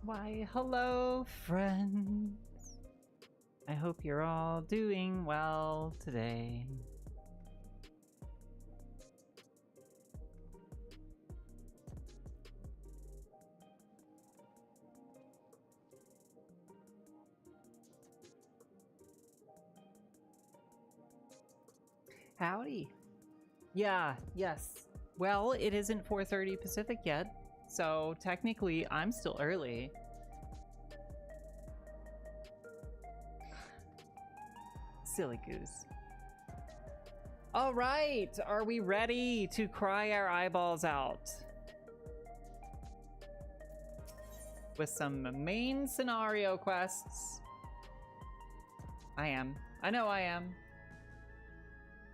Why, hello, friends. I hope you're all doing well today. Howdy. Yeah, yes. Well, it isn't 4:30 Pacific yet, so technically I'm still early. Silly goose. All right, are we ready to cry our eyeballs out? With some main scenario quests. I am. I know I am.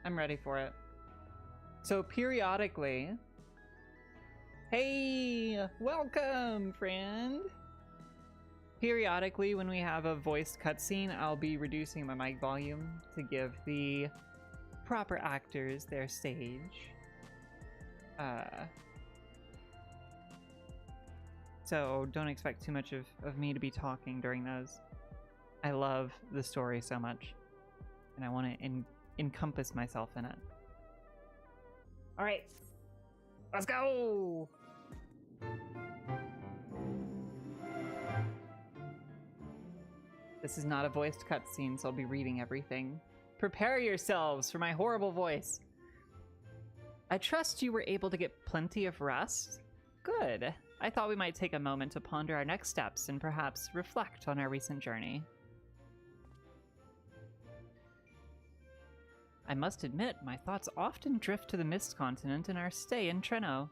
I'm ready for it. So periodically... Hey! Welcome, friend! Periodically, when we have a voiced cutscene, I'll be reducing my mic volume to give the proper actors their stage. So don't expect too much of me to be talking during those. I love the story so much, and I want to encompass myself in it. All right, let's go! This is not a voiced cutscene, so I'll be reading everything. Prepare yourselves for my horrible voice. I trust you were able to get plenty of rest? Good. I thought we might take a moment to ponder our next steps and perhaps reflect on our recent journey. I must admit, my thoughts often drift to the Mist Continent and our stay in Treno.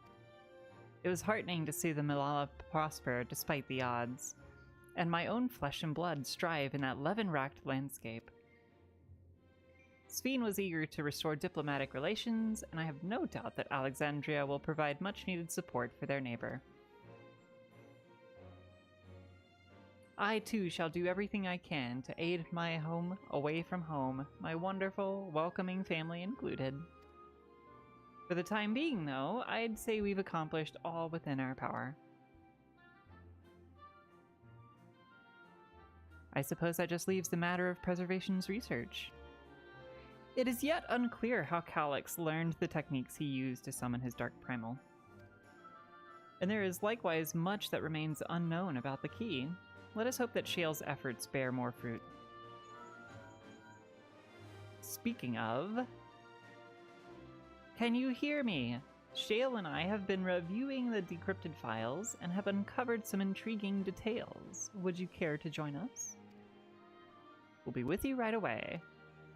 It was heartening to see the Malala prosper despite the odds, and my own flesh and blood strive in that levin-racked landscape. Sveen was eager to restore diplomatic relations, and I have no doubt that Alexandria will provide much-needed support for their neighbor. I, too, shall do everything I can to aid my home away from home, my wonderful, welcoming family included. For the time being, though, I'd say we've accomplished all within our power. I suppose that just leaves the matter of preservation's research. It is yet unclear how Calyx learned the techniques he used to summon his Dark Primal. And there is likewise much that remains unknown about the key. Let us hope that Shale's efforts bear more fruit. Speaking of... Can you hear me? Shale and I have been reviewing the decrypted files and have uncovered some intriguing details. Would you care to join us? We'll be with you right away.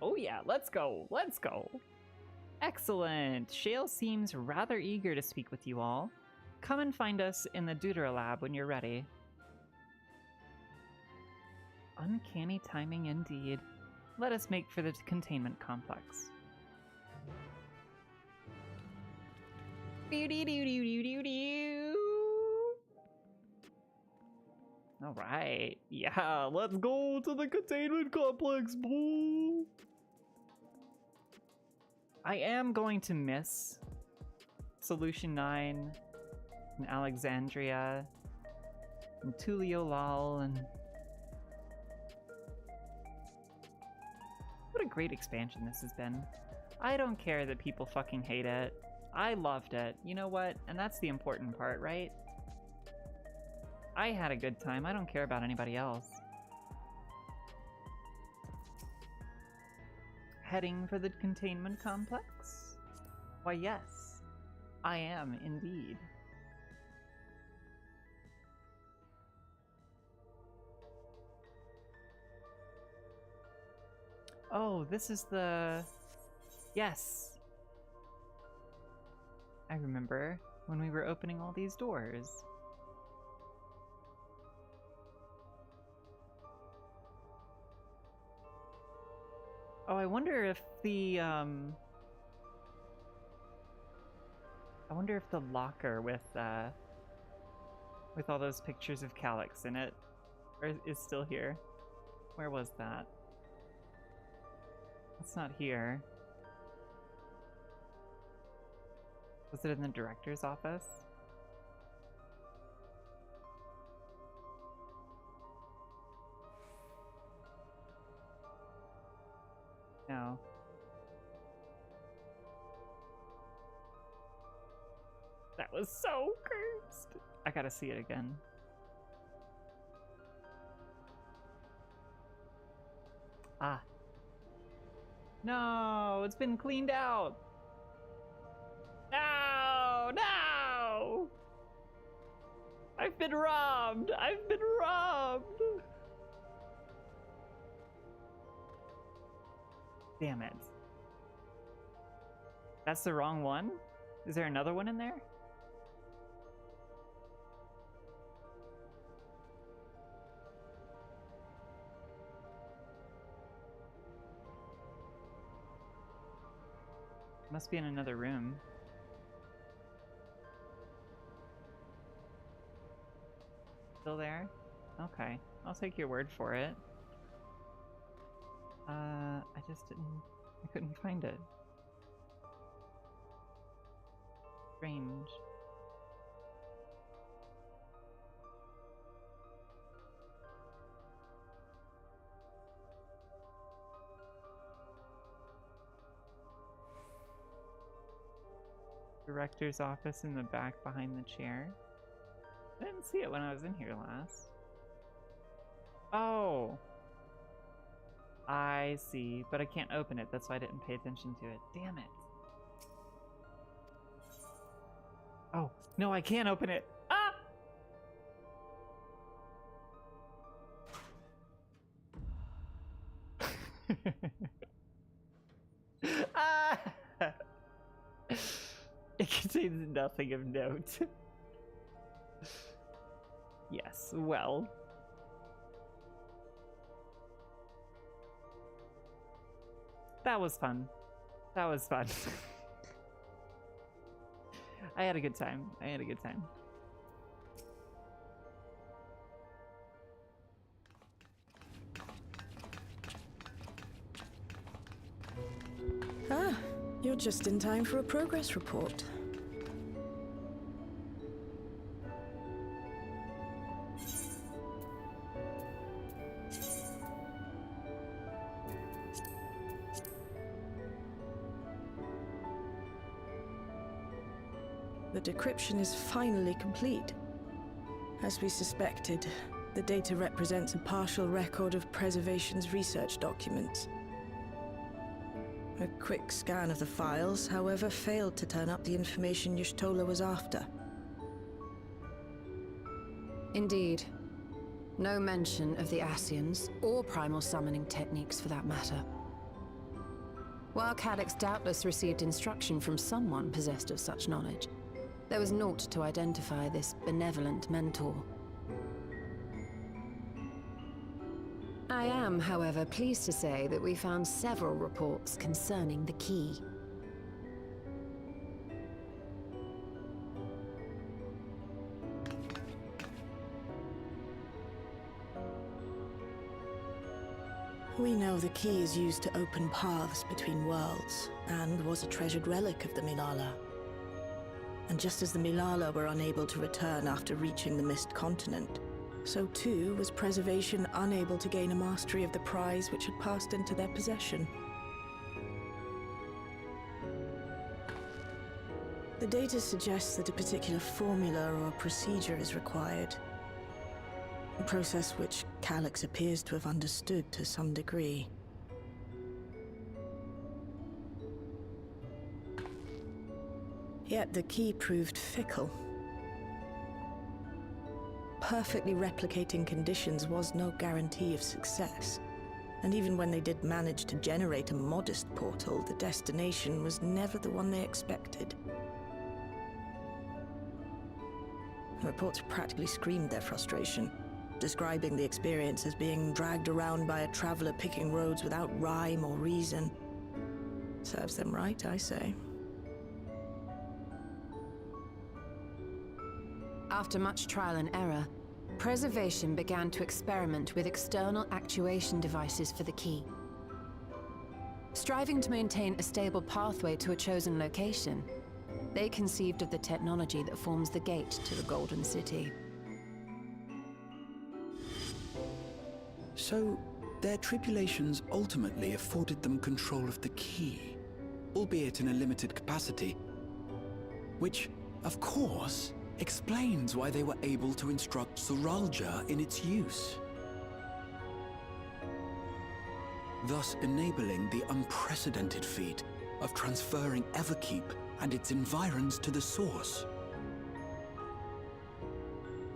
Oh yeah, let's go, let's go. Excellent. Shale seems rather eager to speak with you all. Come and find us in the Deutera lab when you're ready. Uncanny timing indeed. Let us make for the containment complex. Alright, yeah, let's go to the containment complex, boo! I am going to miss Solution 9 and Alexandria and Tulio Lal and... What a great expansion this has been. I don't care that people fucking hate it. I loved it. You know what? And that's the important part, right? I had a good time. I don't care about anybody else. Heading for the containment complex? Why, yes. I am indeed. Oh, this is the... Yes! I remember when we were opening all these doors. Oh, I wonder if the, I wonder if the locker with all those pictures of Calyx in it is still here. Where was that? It's not here. Was it in the director's office? was so cursed. I gotta see it again. Ah. No, it's been cleaned out. No, no! I've been robbed. I've been robbed. Damn it. That's the wrong one? Is there another one in there? Must be in another room. Still there? Okay, I'll take your word for it. I couldn't find it. Strange. Director's office in the back behind the chair. I didn't see it when I was in here last. Oh! I see, but I can't open it. That's why I didn't pay attention to it. Damn it. Oh, no, I can't open it. Ah! Ah! It contains nothing of note. Yes, well. That was fun. That was fun. I had a good time. I had a good time. Ah, you're just in time for a progress report. The decryption is finally complete. As we suspected, the data represents a partial record of Preservation's research documents. A quick scan of the files, however, failed to turn up the information Y'shtola was after. Indeed. No mention of the Ascians, or primal summoning techniques for that matter. While Calyx doubtless received instruction from someone possessed of such knowledge, there was naught to identify this benevolent mentor. I am, however, pleased to say that we found several reports concerning the key. We know the key is used to open paths between worlds, and was a treasured relic of the Milala. And just as the Milala were unable to return after reaching the Mist Continent, so too was Preservation unable to gain a mastery of the prize which had passed into their possession. The data suggests that a particular formula or procedure is required. A process which Calyx appears to have understood to some degree. Yet the key proved fickle. Perfectly replicating conditions was no guarantee of success. And even when they did manage to generate a modest portal, the destination was never the one they expected. The reports practically screamed their frustration, describing the experience as being dragged around by a traveler picking roads without rhyme or reason. Serves them right, I say. After much trial and error, Preservation began to experiment with external actuation devices for the key. Striving to maintain a stable pathway to a chosen location, they conceived of the technology that forms the gate to the Golden City. So, their tribulations ultimately afforded them control of the key, albeit in a limited capacity, which of course, explains why they were able to instruct Soralja in its use, thus enabling the unprecedented feat of transferring Everkeep and its environs to the Source.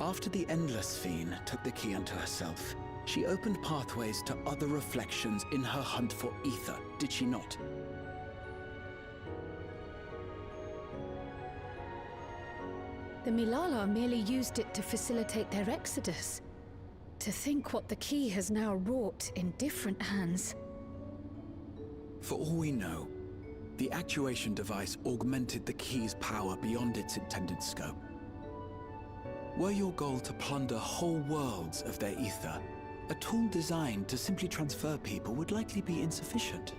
After the Endless Fiend took the key unto herself, she opened pathways to other reflections in her hunt for ether, did she not? The Milala merely used it to facilitate their exodus. To think what the key has now wrought in different hands. For all we know, the actuation device augmented the key's power beyond its intended scope. Were your goal to plunder whole worlds of their ether, a tool designed to simply transfer people would likely be insufficient.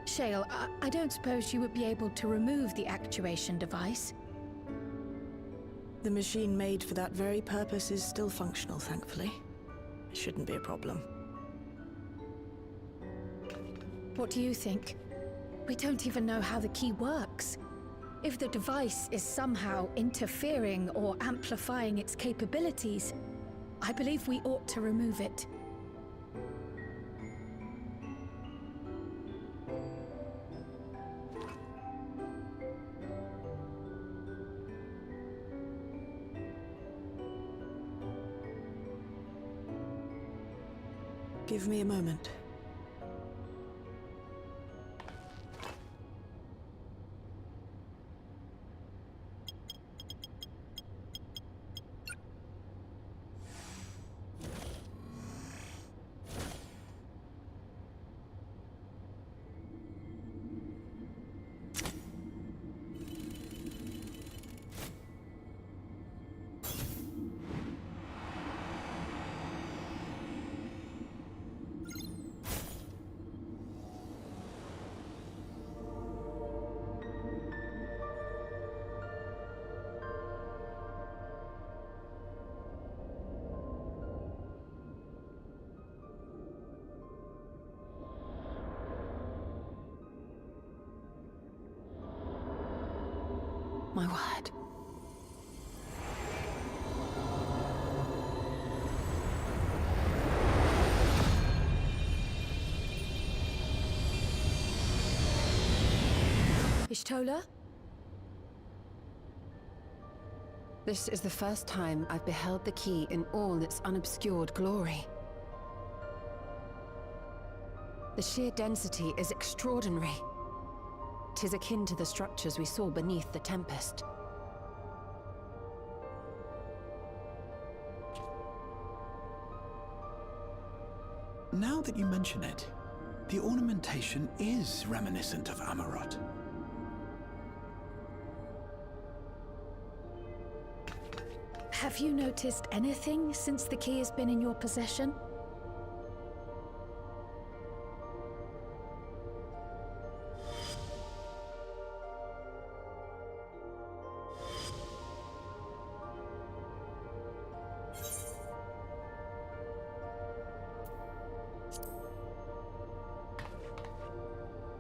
Shale, I don't suppose you would be able to remove the actuation device? The machine made for that very purpose is still functional, thankfully. It shouldn't be a problem. What do you think? We don't even know how the key works. If the device is somehow interfering or amplifying its capabilities, I believe we ought to remove it. Give me a moment. My word. Ishtola? This is the first time I've beheld the key in all its unobscured glory. The sheer density is extraordinary. 'Tis akin to the structures we saw beneath the Tempest. Now that you mention it, the ornamentation is reminiscent of Amarot. Have you noticed anything since the key has been in your possession?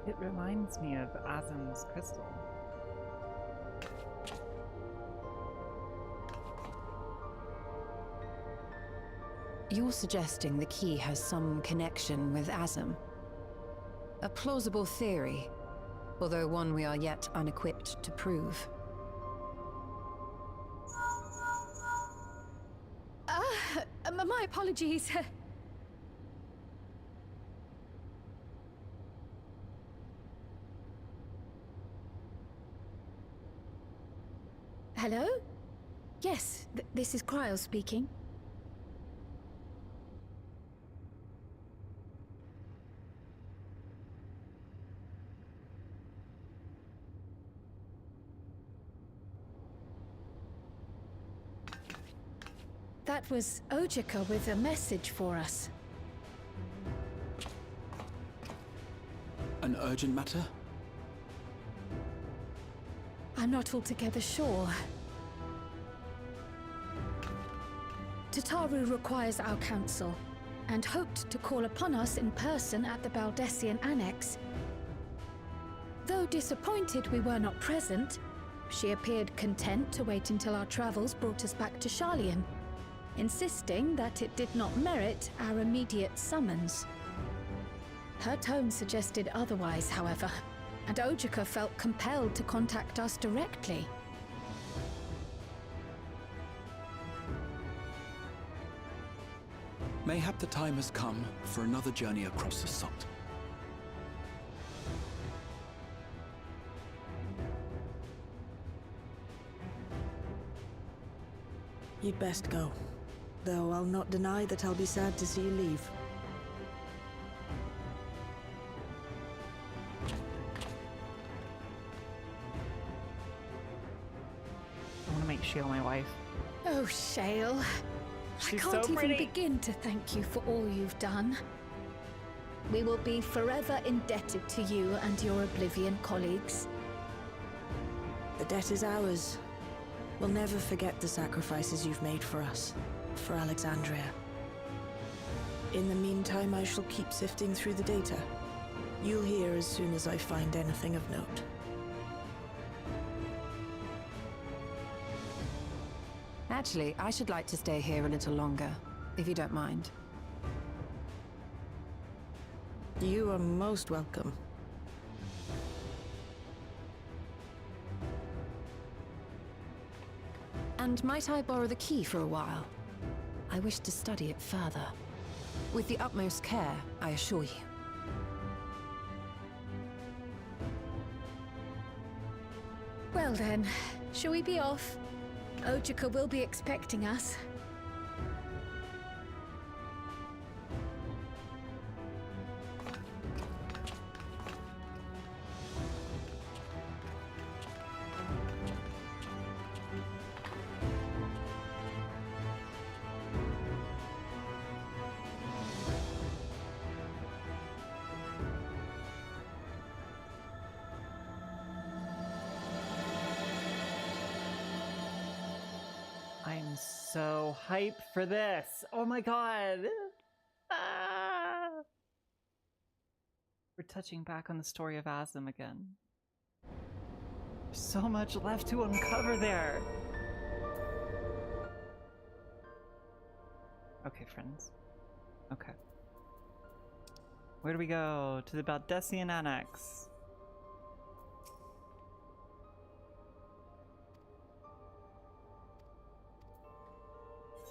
It reminds me of Azim's crystal. You're suggesting the key has some connection with Azim. A plausible theory, although one we are yet unequipped to prove. My apologies. Hello? Yes, this is Cryo speaking. That was Ojika with a message for us. An urgent matter? I'm not altogether sure. Tataru requires our counsel. and hoped to call upon us in person at the Baldessian Annex. Though disappointed we were not present, she appeared content to wait until our travels brought us back to Sharlayan, insisting that it did not merit our immediate summons. Her tone suggested otherwise, however, and Ojika felt compelled to contact us directly. Mayhap the time has come for another journey across the salt. You'd best go. Though I'll not deny that I'll be sad to see you leave. I want to make Shale my wife. Oh, Shale. I She's can't so even pretty. begin to thank you for all you've done. We will be forever indebted to you and your Oblivion colleagues. The debt is ours. We'll never forget the sacrifices you've made for us, for Alexandria. In the meantime, I shall keep sifting through the data. You'll hear as soon as I find anything of note. Actually, I should like to stay here a little longer, if you don't mind. You are most welcome. And might I borrow the key for a while? I wish to study it further. With the utmost care, I assure you. Well then, shall we be off? Ojika will be expecting us. I'm so hyped for this. Oh my god. Ah! We're touching back on the story of Asm again. There's so much left to uncover there. Okay, friends. Okay. Where do we go? To the Baldessian Annex.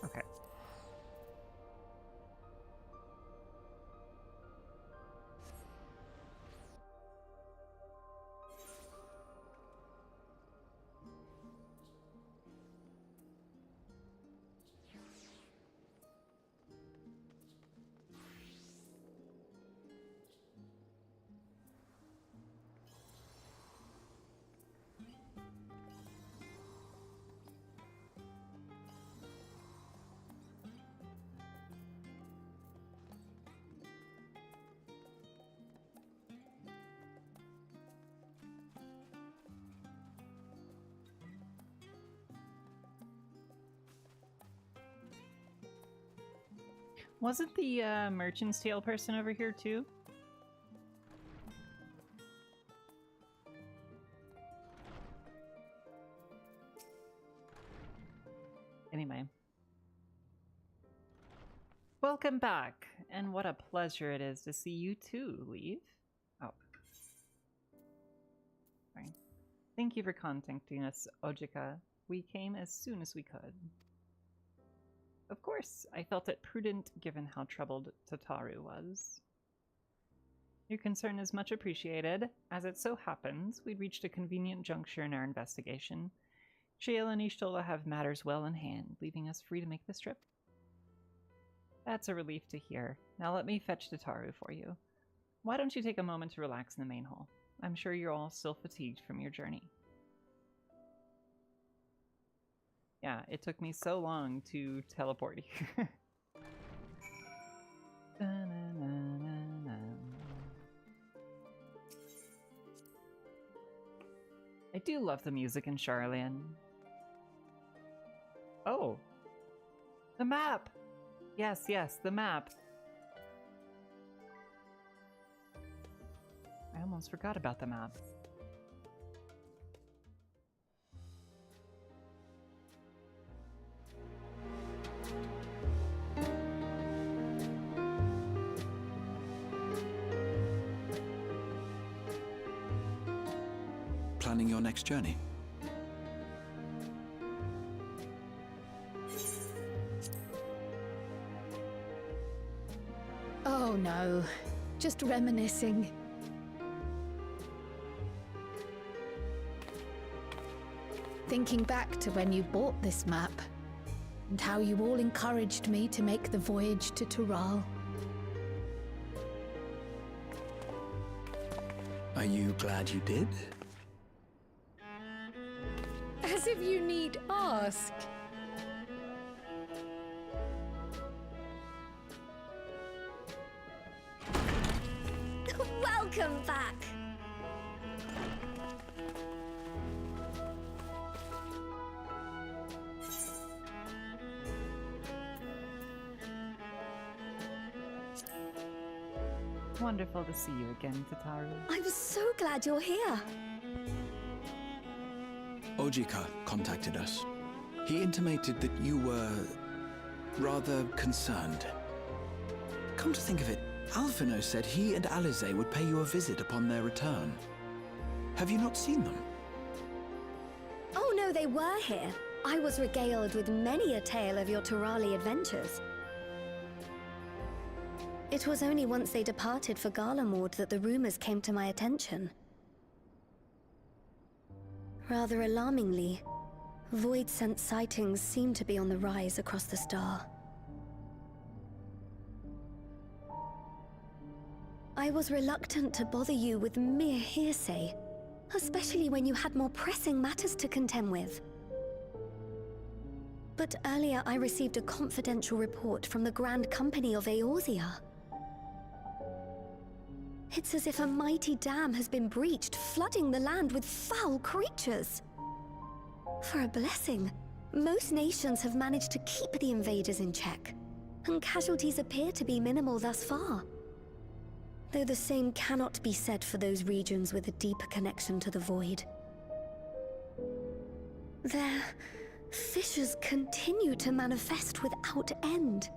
Okay. Wasn't the Merchant's Tale person over here too? Anyway. Welcome back, and what a pleasure it is to see you too, Leave. Oh. Sorry. Thank you for contacting us, Ojika. We came as soon as we could. Of course, I felt it prudent given how troubled Tataru was. Your concern is much appreciated. As it so happens, we'd reached a convenient juncture in our investigation. Shale and Ishtola have matters well in hand, leaving us free to make this trip. That's a relief to hear. Now let me fetch Tataru for you. Why don't you take a moment to relax in the main hall? I'm sure you're all still fatigued from your journey. Yeah, it took me so long to teleport here. I do love the music in Sharlayan. Oh! The map! Yes, yes, the map. almost forgot about the map. Planning your next journey? Oh no, just reminiscing. Thinking back to when you bought this map, and how you all encouraged me to make the voyage to Tural. Are you glad you did? As if you need ask. Welcome back! Wonderful to see you again, Tataru. I'm so glad you're here. Ojika contacted us. He intimated that you were rather concerned. Come to think of it, Alphino said he and Alize would pay you a visit upon their return. Have you not seen them? Oh no, they were here. I was regaled with many a tale of your Turali adventures. It was only once they departed for Garlemord that the rumors came to my attention. Rather alarmingly, void-sent sightings seem to be on the rise across the star. I was reluctant to bother you with mere hearsay, especially when you had more pressing matters to contend with. But earlier I received a confidential report from the Grand Company of Eorzea. It's as if a mighty dam has been breached, flooding the land with foul creatures. For a blessing, most nations have managed to keep the invaders in check, and casualties appear to be minimal thus far. Though the same cannot be said for those regions with a deeper connection to the Void. Their fissures continue to manifest without end,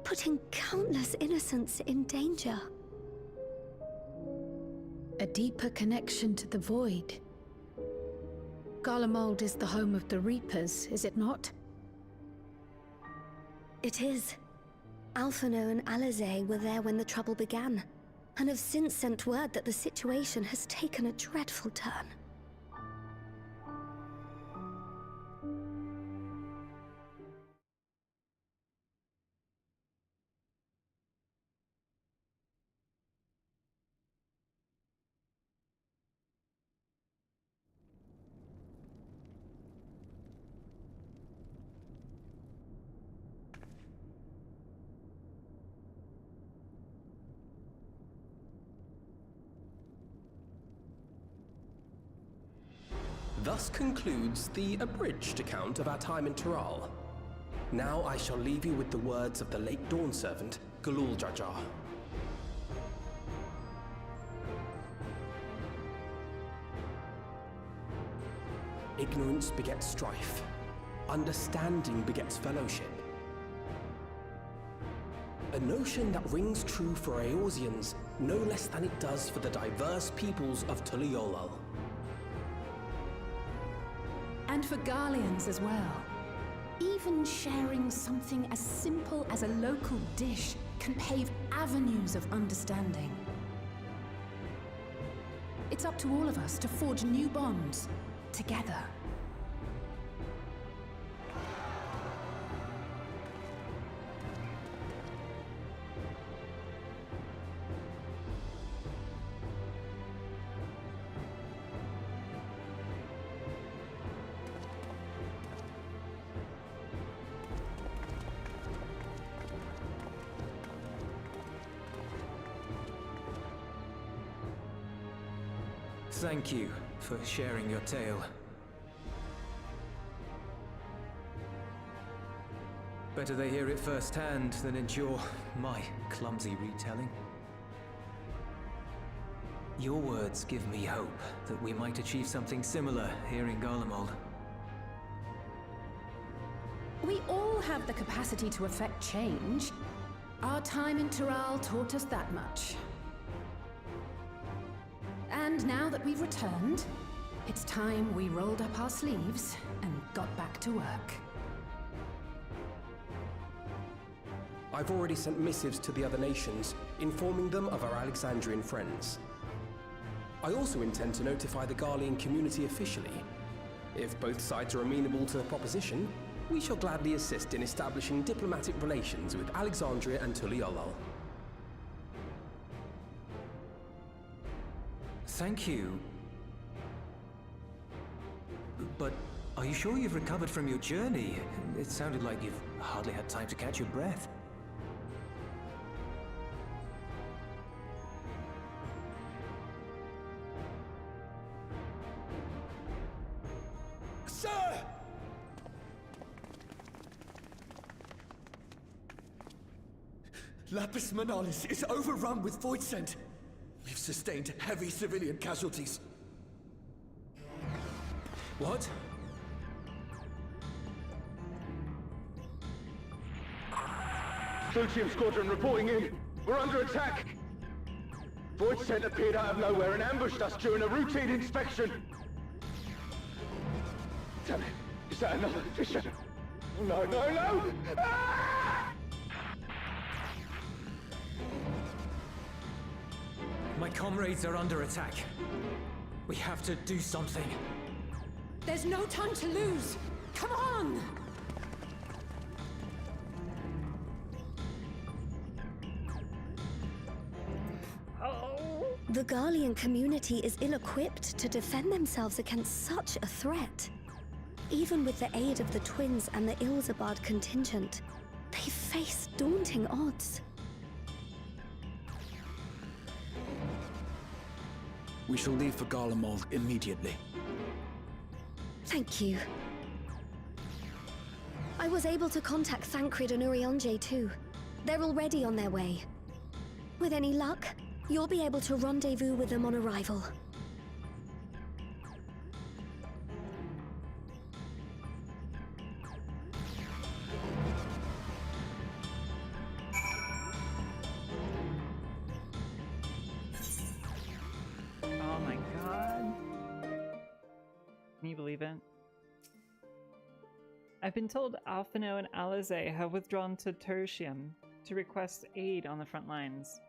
putting countless innocents in danger. A deeper connection to the Void. Garlemald is the home of the Reapers, is it not? It is. Alphino and Alize were there when the trouble began, and have since sent word that the situation has taken a dreadful turn. Thus concludes the abridged account of our time in Tural. Now I shall leave you with the words of the late Dawn Servant, Galul Jajar. Ignorance begets strife. Understanding begets fellowship. A notion that rings true for Eorzeans no less than it does for the diverse peoples of Tuliolal. And for Garleans as well. Even sharing something as simple as a local dish can pave avenues of understanding. It's up to all of us to forge new bonds, together. Thank you for sharing your tale. Better they hear it firsthand than endure my clumsy retelling. Your words give me hope that we might achieve something similar here in Garlemald. We all have the capacity to affect change. Our time in Tural taught us that much. And now that we've returned, it's time we rolled up our sleeves and got back to work. I've already sent missives to the other nations, informing them of our Alexandrian friends. I also intend to notify the Garlean community officially. If both sides are amenable to the proposition, we shall gladly assist in establishing diplomatic relations with Alexandria and Tuliolol. Thank you. But are you sure you've recovered from your journey? It sounded like you've hardly had time to catch your breath. Sir! Lapis Manalis is overrun with void scent. We've sustained heavy civilian casualties. What? Socium Squadron reporting in. We're under attack. Void scent appeared out of nowhere and ambushed us during a routine inspection. Damn it. Is that another fisher? No, no, no! Ah! My comrades are under attack. We have to do something. There's no time to lose! Come on! The Garlean community is ill-equipped to defend themselves against such a threat. Even with the aid of the twins and the Ilzabard contingent, they face daunting odds. We shall leave for Garlemald immediately. Thank you. I was able to contact Thancred and Urianger too. They're already on their way. With any luck, you'll be able to rendezvous with them on arrival. Oh my god. Can you believe it? I've been told Alphino and Alizé have withdrawn to Tertium to request aid on the front lines.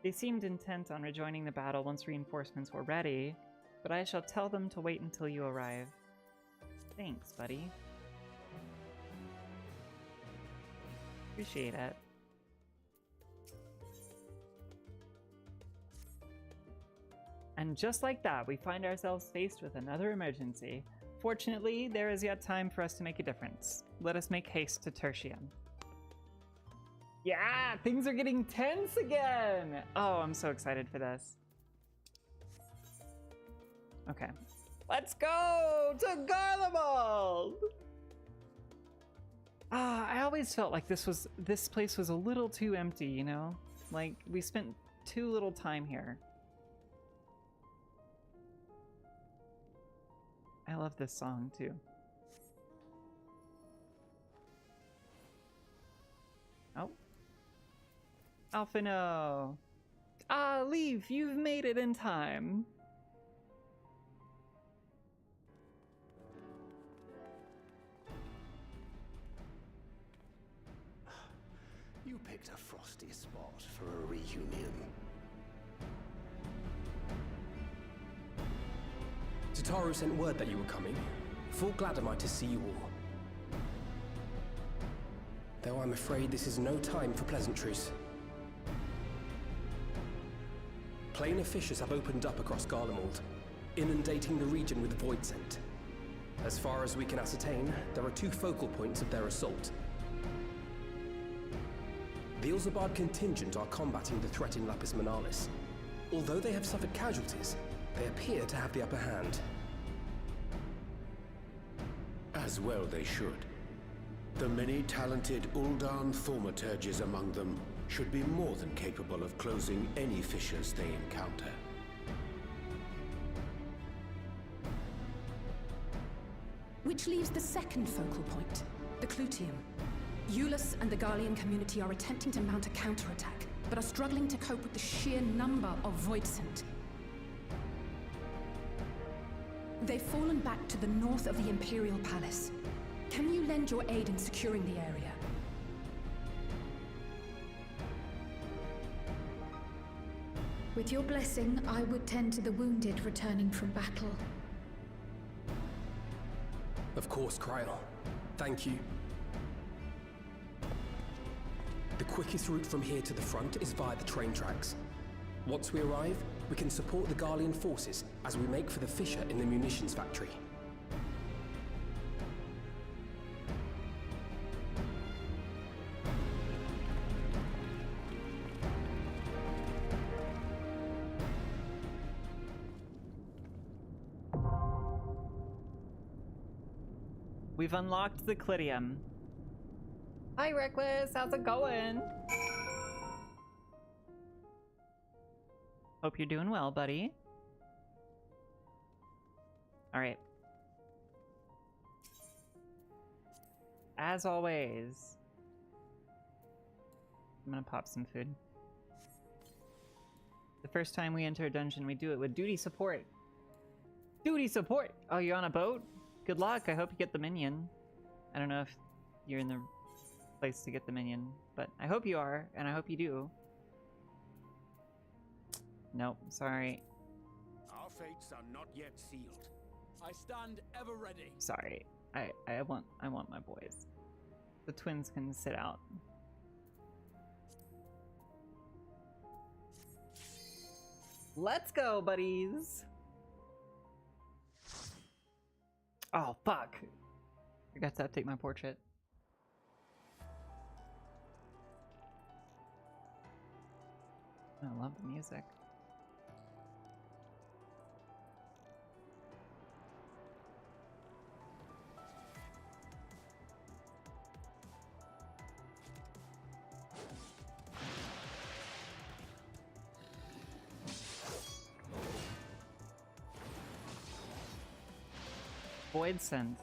They seemed intent on rejoining the battle once reinforcements were ready, but I shall tell them to wait until you arrive. Thanks, buddy. Appreciate it. And just like that, we find ourselves faced with another emergency. Fortunately, there is yet time for us to make a difference. Let us make haste to Tertium. Yeah, things are getting tense again! Oh, I'm so excited for this. Okay. Let's go to Garlemald! I always felt like this place was a little too empty, you know? Like, we spent too little time here. I love this song, too. Oh. Alphino! Ah, Leaf, you've made it in time. You picked a frosty spot for a reunion. Tataru sent word that you were coming. Full glad am I to see you all. Though I'm afraid this is no time for pleasantries. Planar fissures have opened up across Garlemald, inundating the region with void scent. As far as we can ascertain, there are two focal points of their assault. The Ilzabard contingent are combating the threat in Lapis Manalis. Although they have suffered casualties, they appear to have the upper hand. As well they should. The many talented Uldan thaumaturges among them should be more than capable of closing any fissures they encounter. Which leaves the second focal point, the Clutium. Eulus and the Garlean community are attempting to mount a counterattack, but are struggling to cope with the sheer number of Voidsent. They've fallen back to the north of the Imperial Palace. Can you lend your aid in securing the area? With your blessing, I would tend to the wounded returning from battle. Of course, Kryl. Thank you. The quickest route from here to the front is via the train tracks. Once we arrive, we can support the Garlean forces as we make for the fissure in the munitions factory. We've unlocked the Clitium. Hi, Reckless. How's it going? Hope you're doing well, buddy. All right. As always, I'm gonna pop some food. The first time we enter a dungeon, we do it with duty support. Duty support! Oh, you're on a boat? Good luck. I hope you get the minion. I don't know if you're in the place to get the minion, but I hope you are, and I hope you do. Nope, sorry. Our fates are not yet sealed. I stand ever ready. Sorry. I want my boys. The twins can sit out. Let's go, buddies. Oh, fuck. I forgot to update my portrait. I love the music. Voidsent.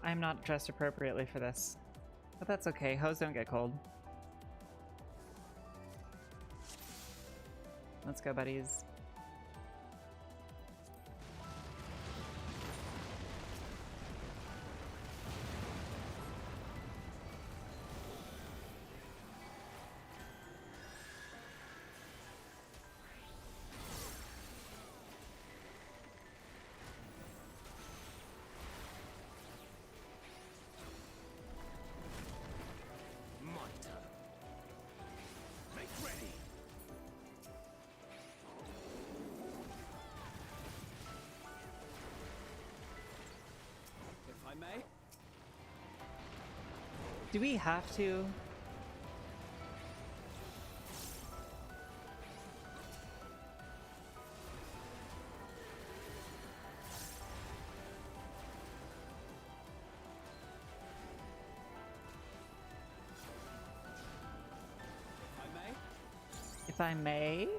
I'm not dressed appropriately for this, but that's okay. Hoes don't get cold. Let's go, buddies. Do we have to? If I may?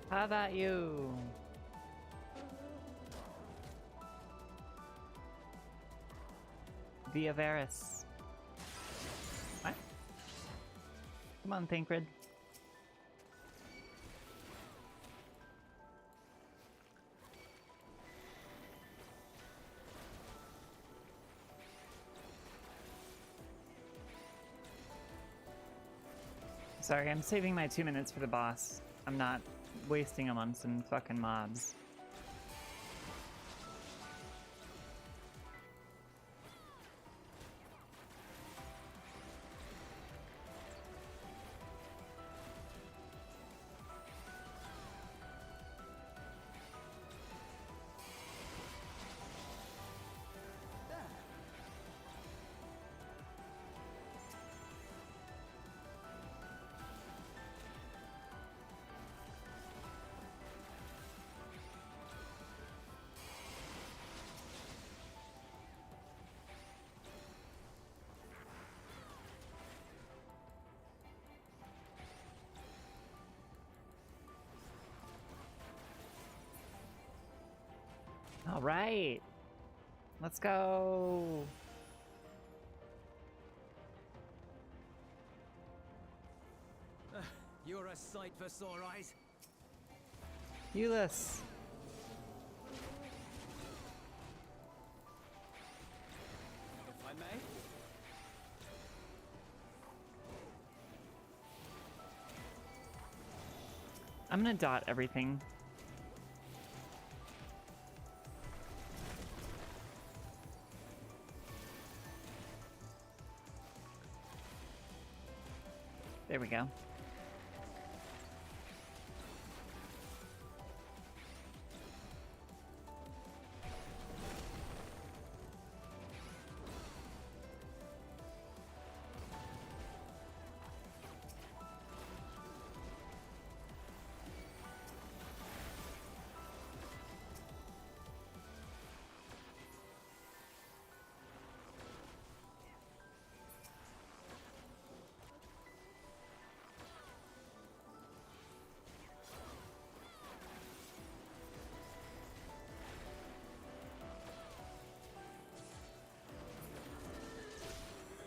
How about you? Via Varus. What? Come on, Thancred. Sorry, I'm saving my 2 minutes for the boss. I'm not wasting them on some fucking mobs. All right, let's go. You're a sight for sore eyes. Euless. If I may. I'm gonna dot everything. There we go.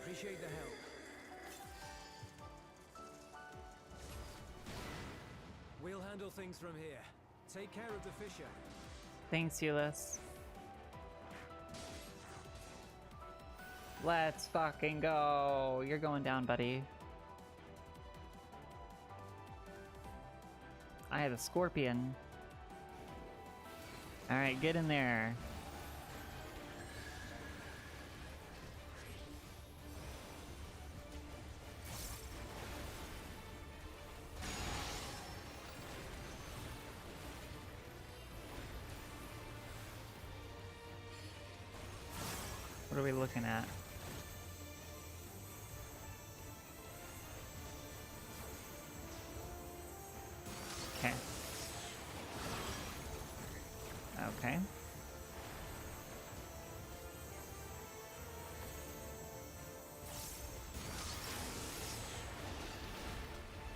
Appreciate the help. We'll handle things from here. Take care of the Fisher. Thanks, Euless. Let's fucking go. You're going down, buddy. I have a scorpion. All right, get in there. What are we looking at? Okay. Okay.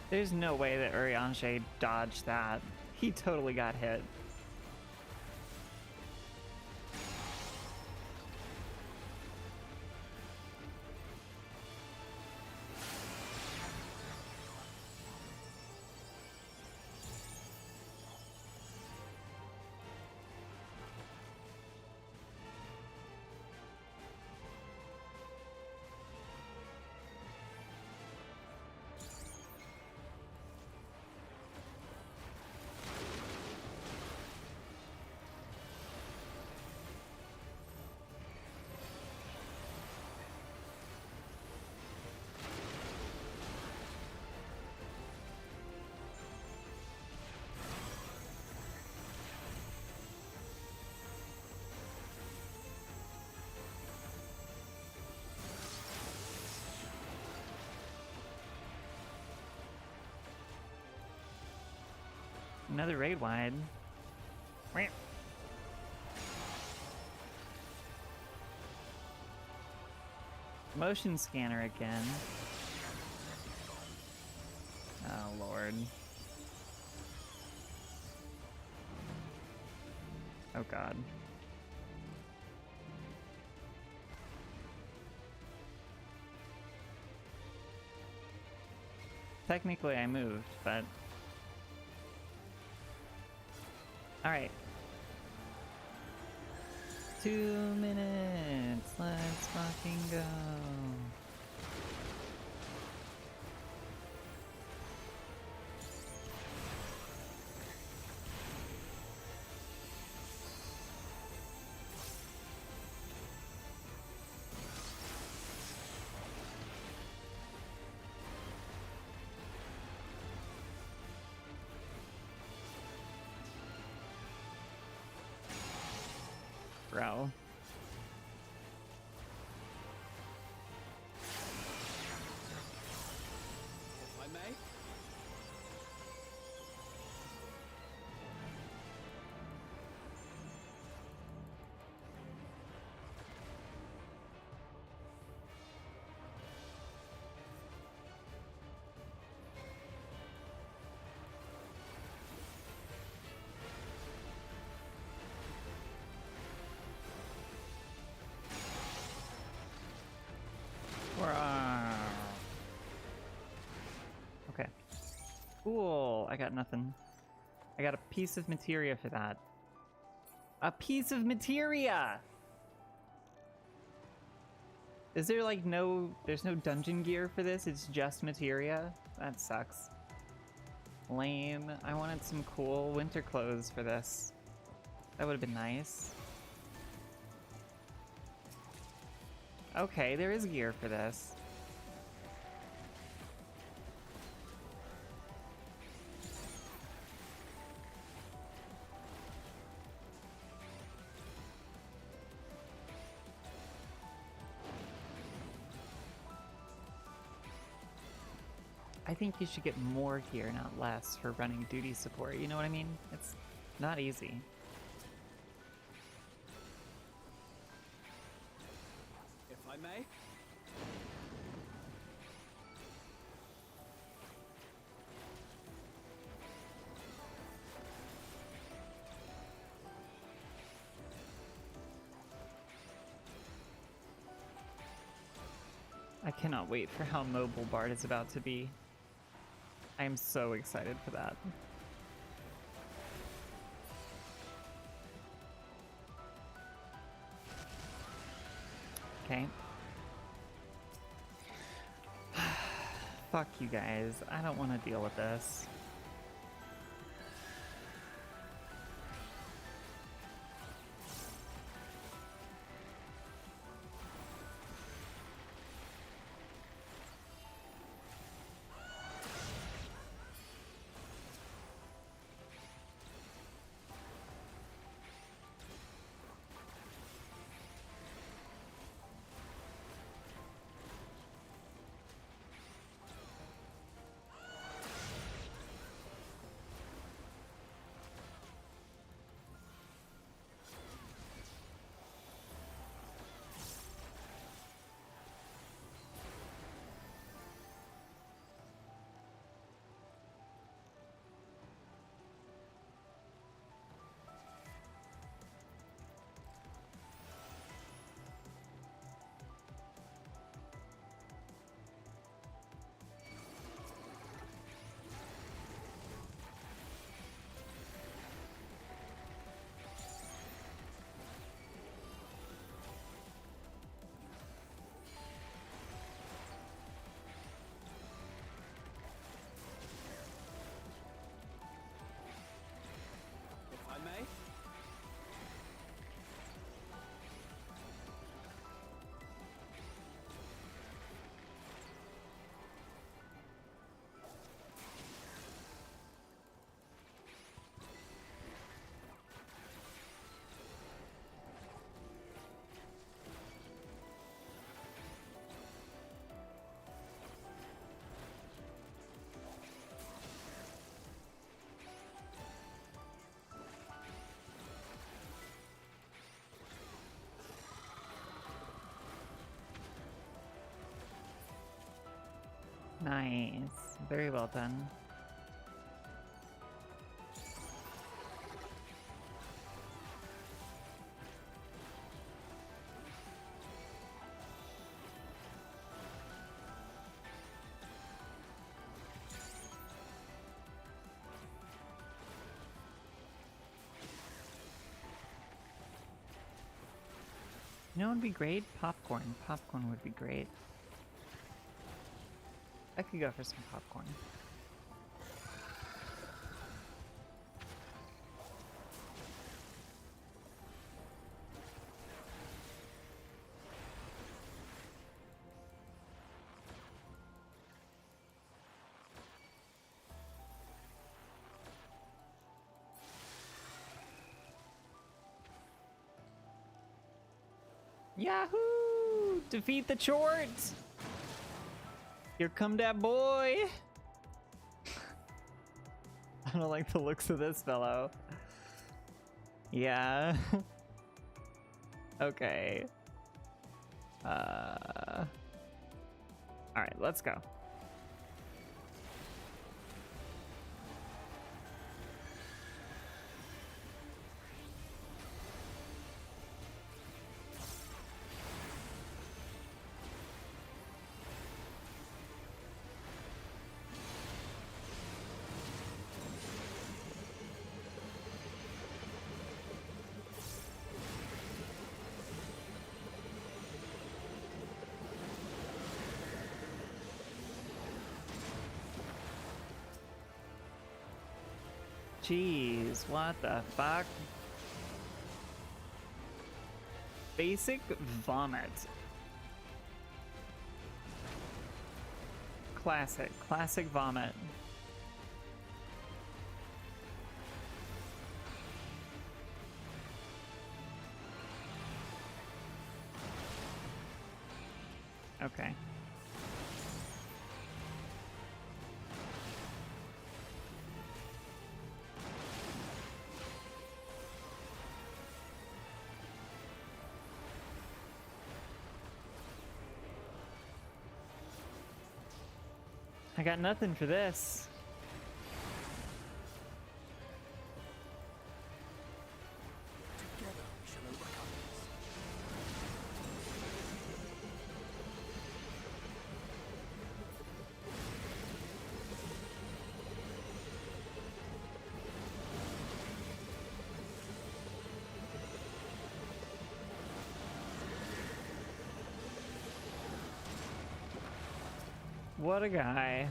There's no way that Urianger dodged that. He totally got hit. Another raid wide. Motion scanner again. Oh, Lord. Oh, God. Technically I moved, but... Alright. 2 minutes. Let's fucking go. Bro. If I may? Okay. Cool. I got nothing. I got a piece of materia for that. A piece of materia! Is there like there's no dungeon gear for this? It's just materia? That sucks. Lame. I wanted some cool winter clothes for this. That would have been nice. Okay, there is gear for this. I think you should get more gear, not less, for running duty support. You know what I mean? It's not easy. If I may? I cannot wait for how mobile Bard is about to be. I am so excited for that. Okay. Fuck you guys. I don't want to deal with this. If I may? Nice. Very well done. You know what would be great? Popcorn. Popcorn would be great. I could go for some popcorn. Yahoo! Defeat the Chort! Here come that boy! I don't like the looks of this fellow. Yeah. Okay. Alright, let's go. Jeez, what the fuck? Basic vomit. Classic vomit. Okay. I got nothing for this. What a guy.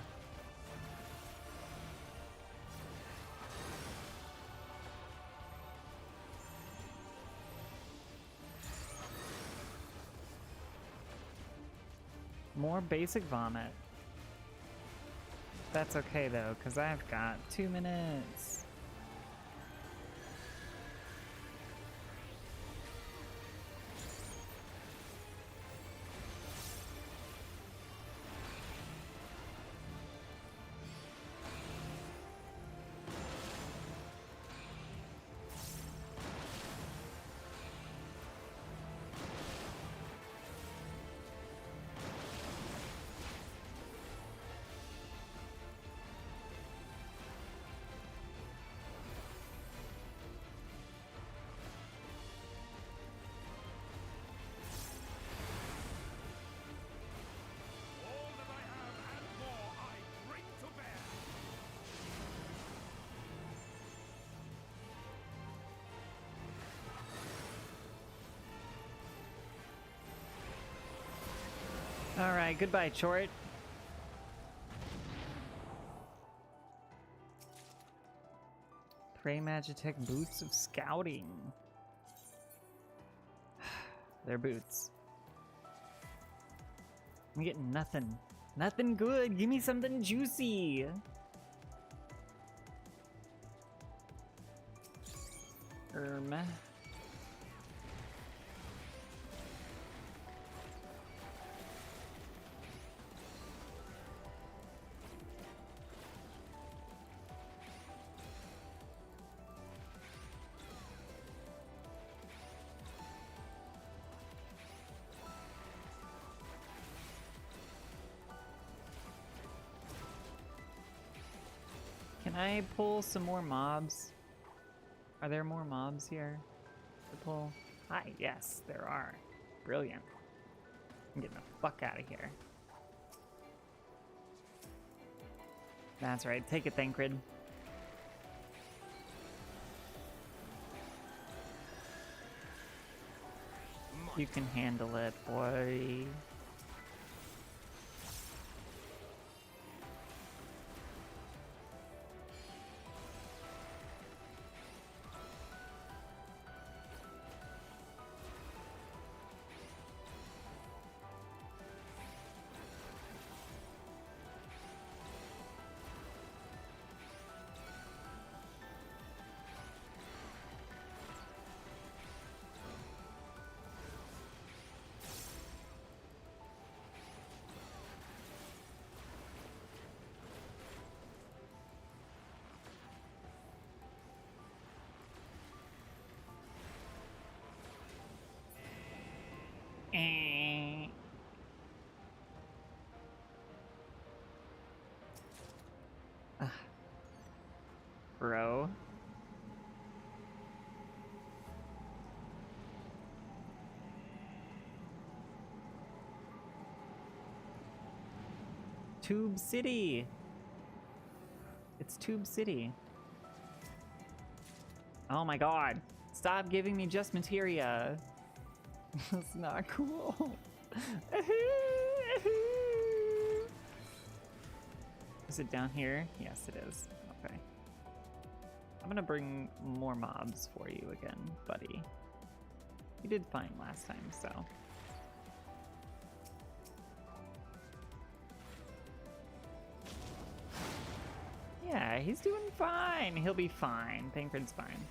More basic vomit. That's okay though, because I've got 2 minutes. All right, goodbye, Chort. Prey Magitech Boots of Scouting. They're boots. I'm getting nothing. Nothing good. Give me something juicy. Can I pull some more mobs? Are there more mobs here to pull? Hi, yes, there are. Brilliant. I'm getting the fuck out of here. That's right, take it, Thancred. You can handle it, boy. Bro. Tube City. It's Tube City. Oh my god. Stop giving me just materia. That's not cool. Is it down here? Yes, it is. Okay. I'm gonna bring more mobs for you again, buddy. You did fine last time, so. Yeah, he's doing fine. He'll be fine. Thancred's fine.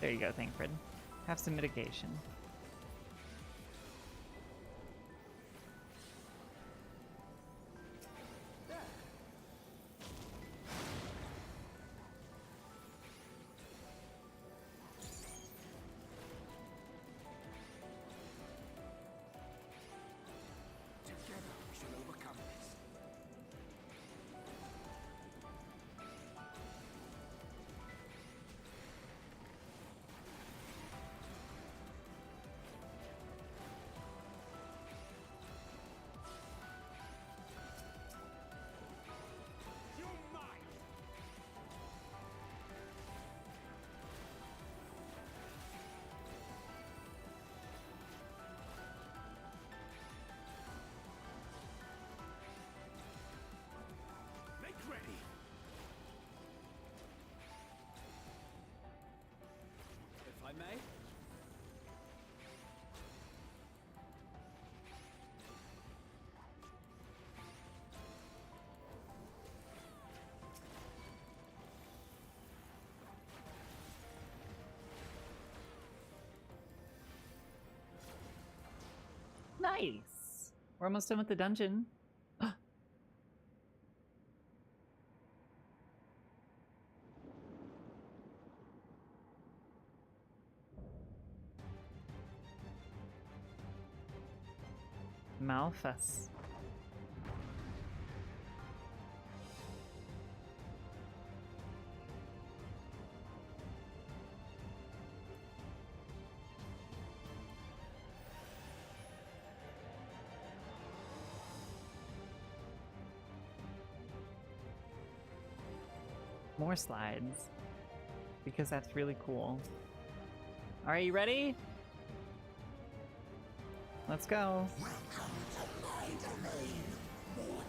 There you go, Thancred. Have some mitigation. I may? Nice! We're almost done with the dungeon. Malphus. More slides, because that's really cool. All right, you ready? Let's go. Welcome to my domain, mortal.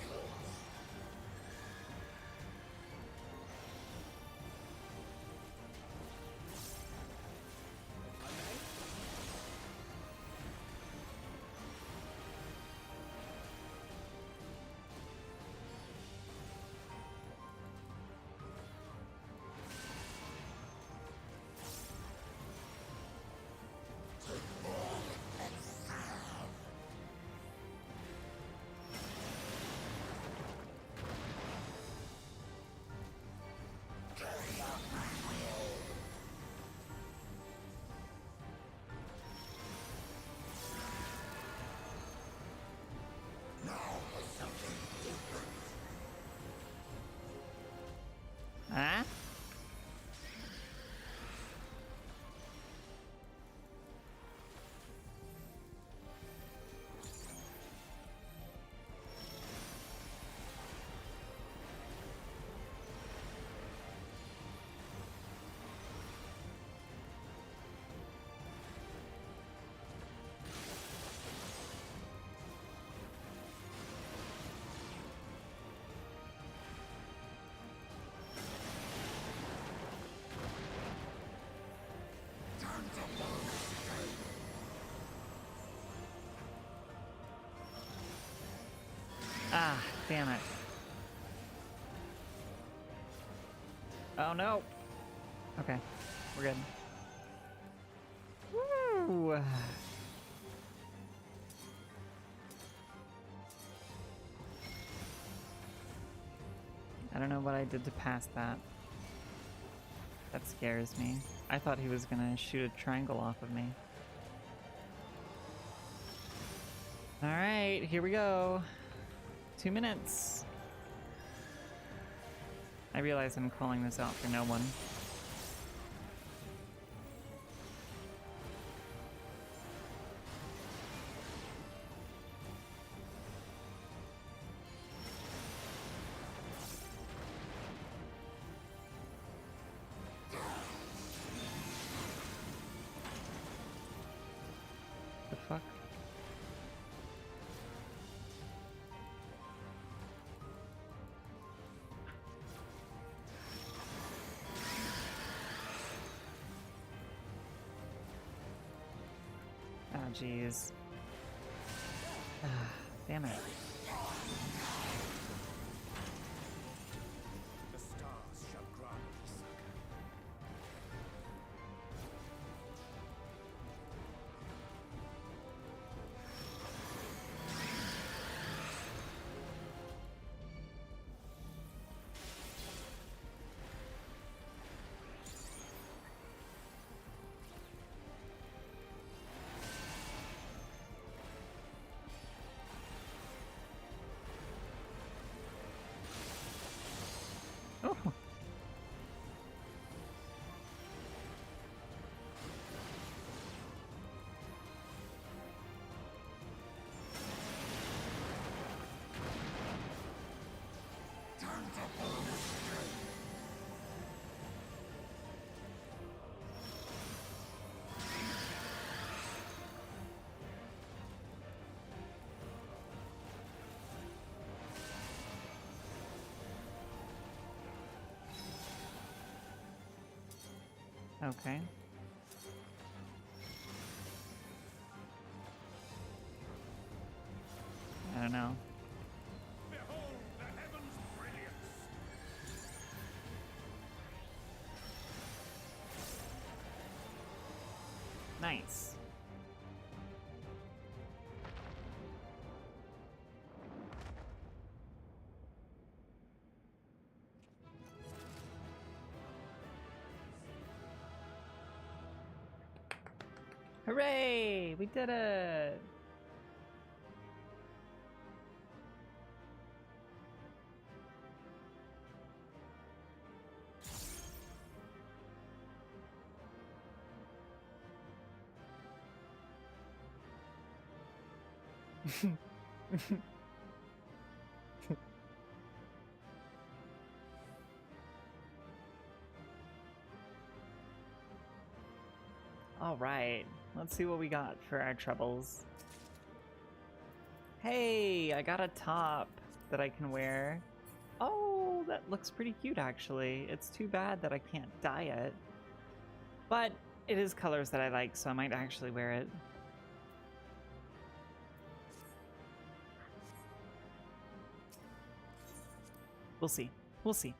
Ah, damn it. Oh no. Okay, we're good. Woo! I don't know what I did to pass that. That scares me. I thought he was gonna shoot a triangle off of me. Alright, here we go. 2 minutes. I realize I'm calling this out for no one. The fuck? Oh, jeez. Damn it. The stars shall grant me succor. Oh. Okay. I don't know. Behold the heavens' brilliance! Nice. Hooray! We did it! All right, let's see what we got for our troubles. Hey, I got a top that I can wear. Oh, that looks pretty cute actually. It's too bad that I can't dye it. But it is colors that I like, so I might actually wear it. We'll see. We'll see.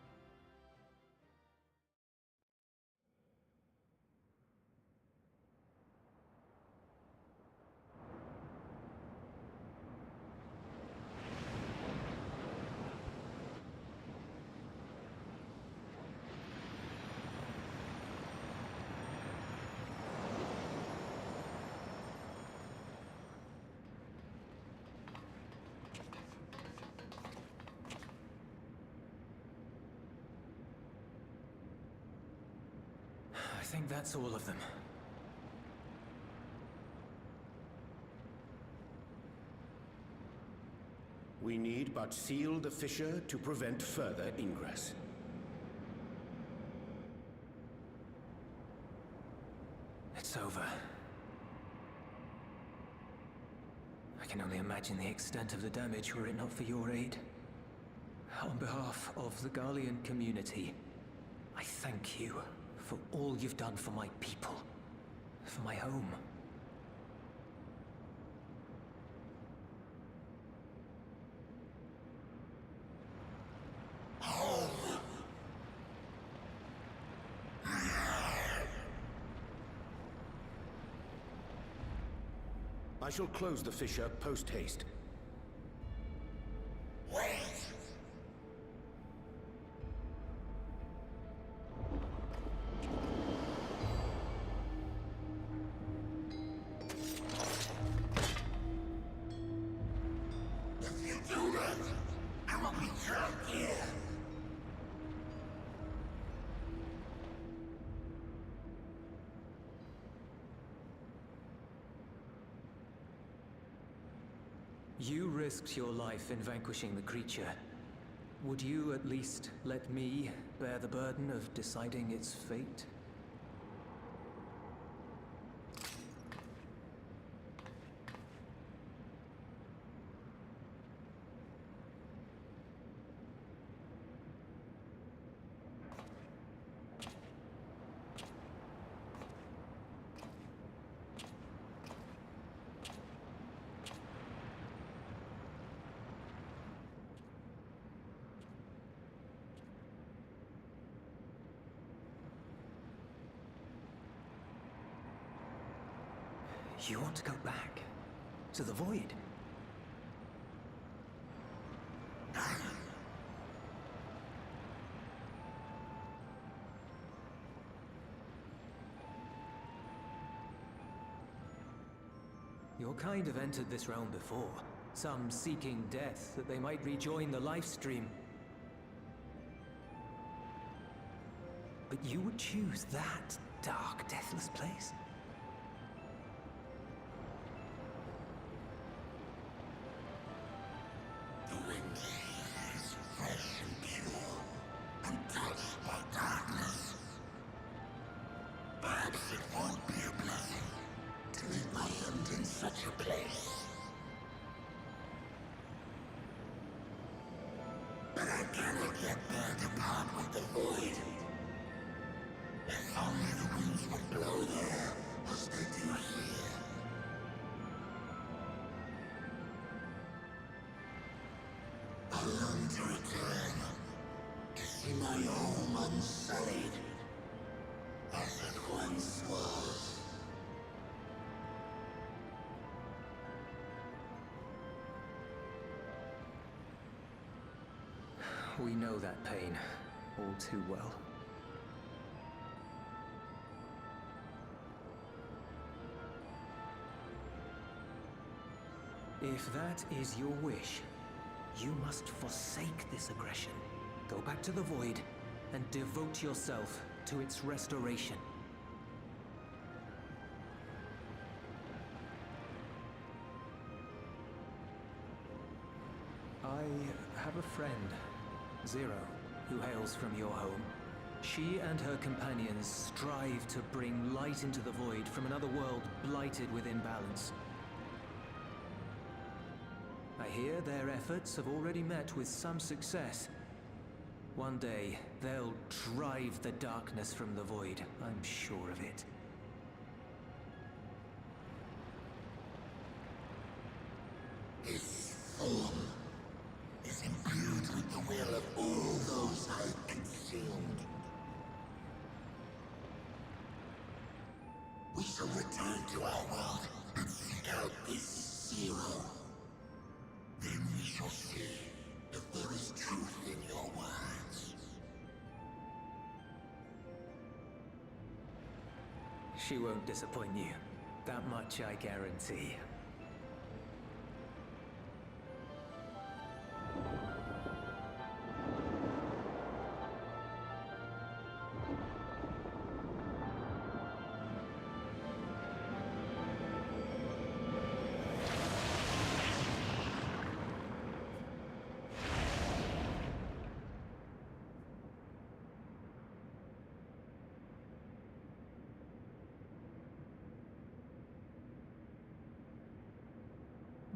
I think that's all of them. We need but seal the fissure to prevent further ingress. It's over. I can only imagine the extent of the damage were it not for your aid. On behalf of the Garlean community, I thank you for all you've done for my people, for my home. shall close the fissure post-haste. Wait! If you do that, I will be trapped here. You risked your life in vanquishing the creature. Would you at least let me bear the burden of deciding its fate? You want to go back? To the Void? Your kind have entered this realm before. Some seeking death that they might rejoin the life stream. But you would choose that dark, deathless place? The wind is fresh and pure, untouched by darkness. Perhaps it won't be a blessing to meet my end in such a place. But I cannot yet bear to part with the void. If only the winds would blow there, as they do here. I long to return, to see my home unsullied, as it once was. We know that pain all too well. If that is your wish, you must forsake this aggression. Go back to the Void and devote yourself to its restoration. I have a friend, Zero, who hails from your home. She and her companions strive to bring light into the Void from another world blighted with imbalance. I hear their efforts have already met with some success. One day, they'll drive the darkness from the Void, I'm sure of it. His form is imbued with the will of all those I consumed. We shall return to our world and seek out this Zero. Then we shall see if there is truth in your words. She won't disappoint you. That much I guarantee.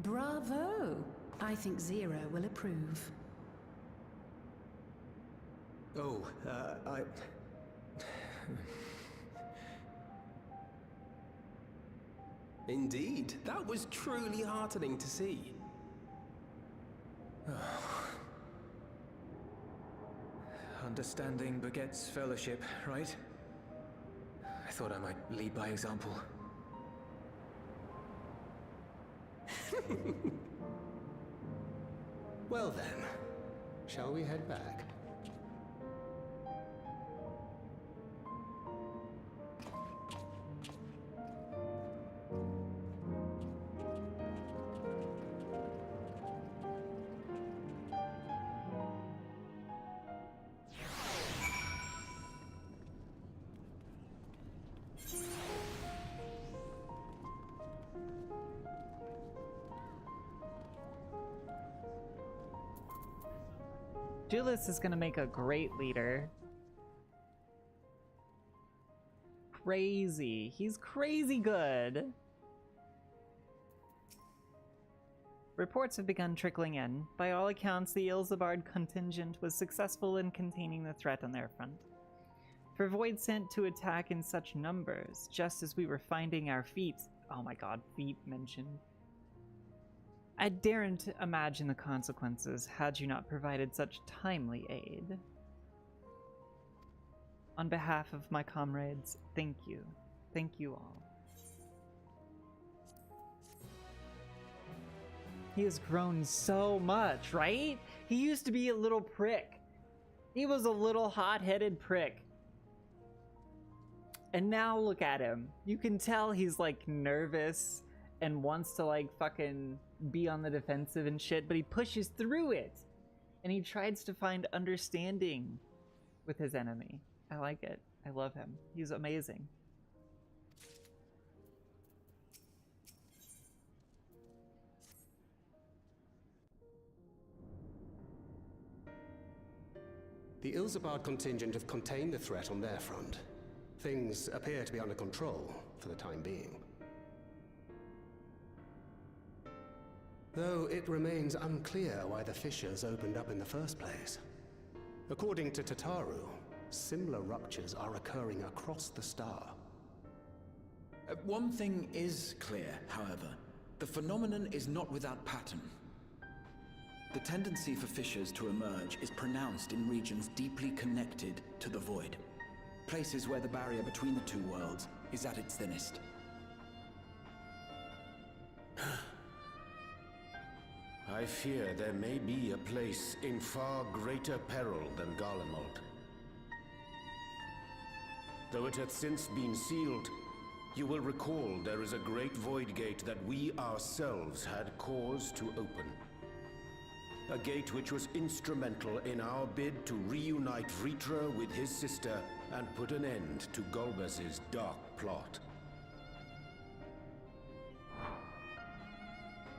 Bravo! I think Zero will approve. Oh, I... Indeed, that was truly heartening to see. Understanding begets fellowship, right? I thought I might lead by example. Well then, shall we head back? Julius is gonna make a great leader. Crazy. He's crazy good. Reports have begun trickling in. By all accounts, the Ilzabard contingent was successful in containing the threat on their front. For Void sent to attack in such numbers, just as we were finding our feet. Oh my god, feet mentioned. I daren't imagine the consequences had you not provided such timely aid. On behalf of my comrades, thank you. Thank you all. He has grown so much, right? He used to be a little prick. He was a little hot-headed prick. And now look at him. You can tell he's like nervous and wants to like fucking be on the defensive and shit, but he pushes through it. And he tries to find understanding with his enemy. I like it. I love him. He's amazing. The Ilzabard contingent have contained the threat on their front. Things appear to be under control for the time being. Though it remains unclear why the fissures opened up in the first place. According to Tataru, similar ruptures are occurring across the star. One thing is clear, however. The phenomenon is not without pattern. The tendency for fissures to emerge is pronounced in regions deeply connected to the void. Places where the barrier between the two worlds is at its thinnest. I fear there may be a place in far greater peril than Garlemald. Though it hath since been sealed, you will recall there is a great void gate that we ourselves had cause to open. A gate which was instrumental in our bid to reunite Vritra with his sister and put an end to Golbez's dark plot.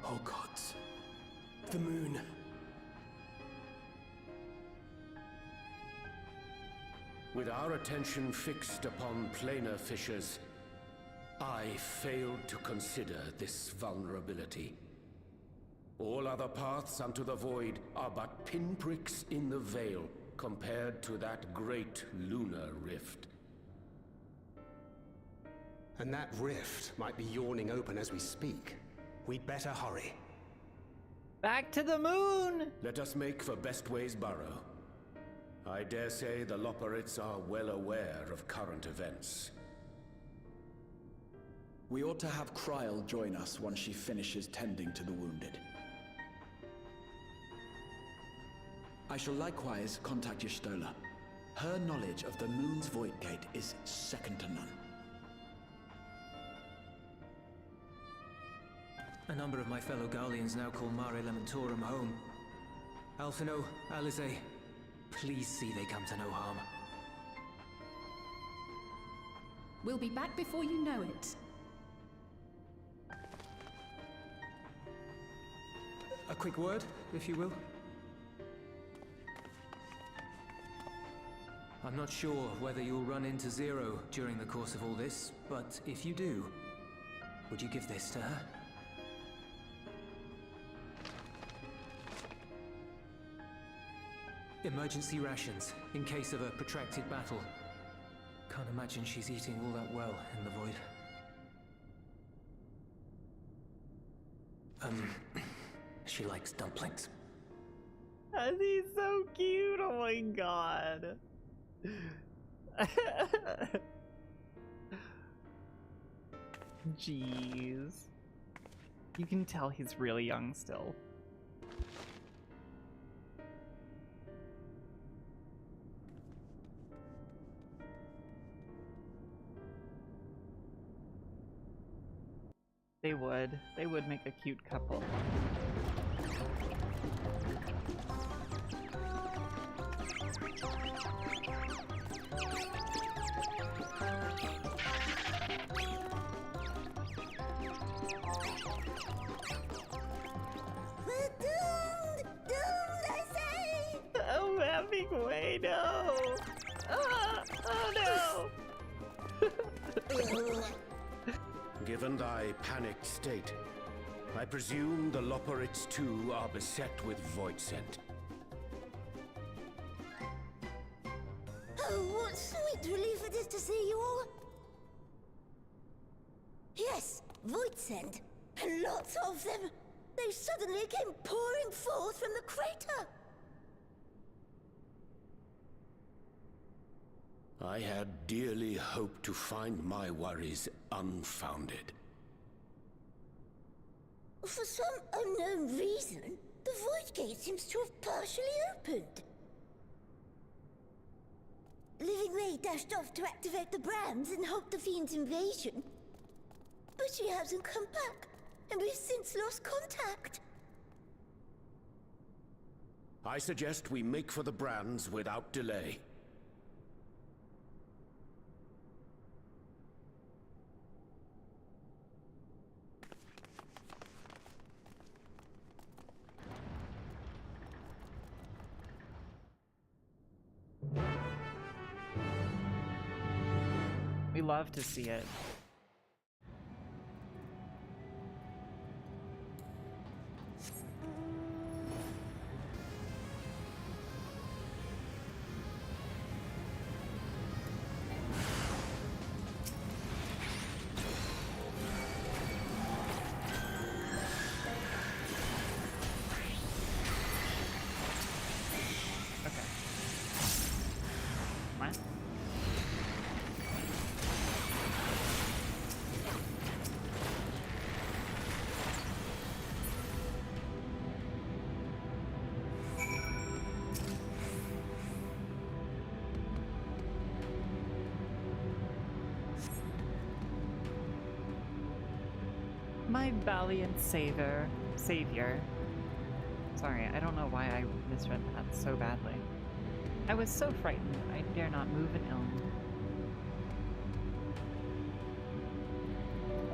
Oh gods. The moon. With our attention fixed upon planar fissures, I failed to consider this vulnerability. All other paths unto the void are but pinpricks in the veil compared to that great lunar rift. And that rift might be yawning open as we speak. We'd better hurry. Back to the moon! Let us make for Bestway's burrow. I dare say the Loperites are well aware of current events. We ought to have Kryl join us once she finishes tending to the wounded. I shall likewise contact Y'shtola. Her knowledge of the moon's void gate is second to none. A number of my fellow Garleans now call Mare Lamentorum home. Alphino, Alize, please see they come to no harm. We'll be back before you know it. A quick word, if you will. I'm not sure whether you'll run into Zero during the course of all this, but if you do, would you give this to her? Emergency rations, in case of a protracted battle. Can't imagine she's eating all that well in the void. She likes dumplings. He's so cute, oh my god. Jeez. You can tell he's really young still. They would. They would make a cute couple. We're doomed! Doomed, I say! Oh, having way, no! Ah, oh no! Given thy panicked state, I presume the Loporrits too are beset with void scent. Oh, what sweet relief it is to see you all! Yes, void scent, and lots of them! They suddenly came pouring forth from the crater! I had dearly hoped to find my worries unfounded. For some unknown reason, the void gate seems to have partially opened. Living Ray dashed off to activate the Brams in hope of Fiend's invasion. But she hasn't come back, and we've since lost contact. I suggest we make for the Brands without delay. We love to see it. My valiant savior. Sorry, I don't know why I misread that so badly. I was so frightened, I dare not move an elm.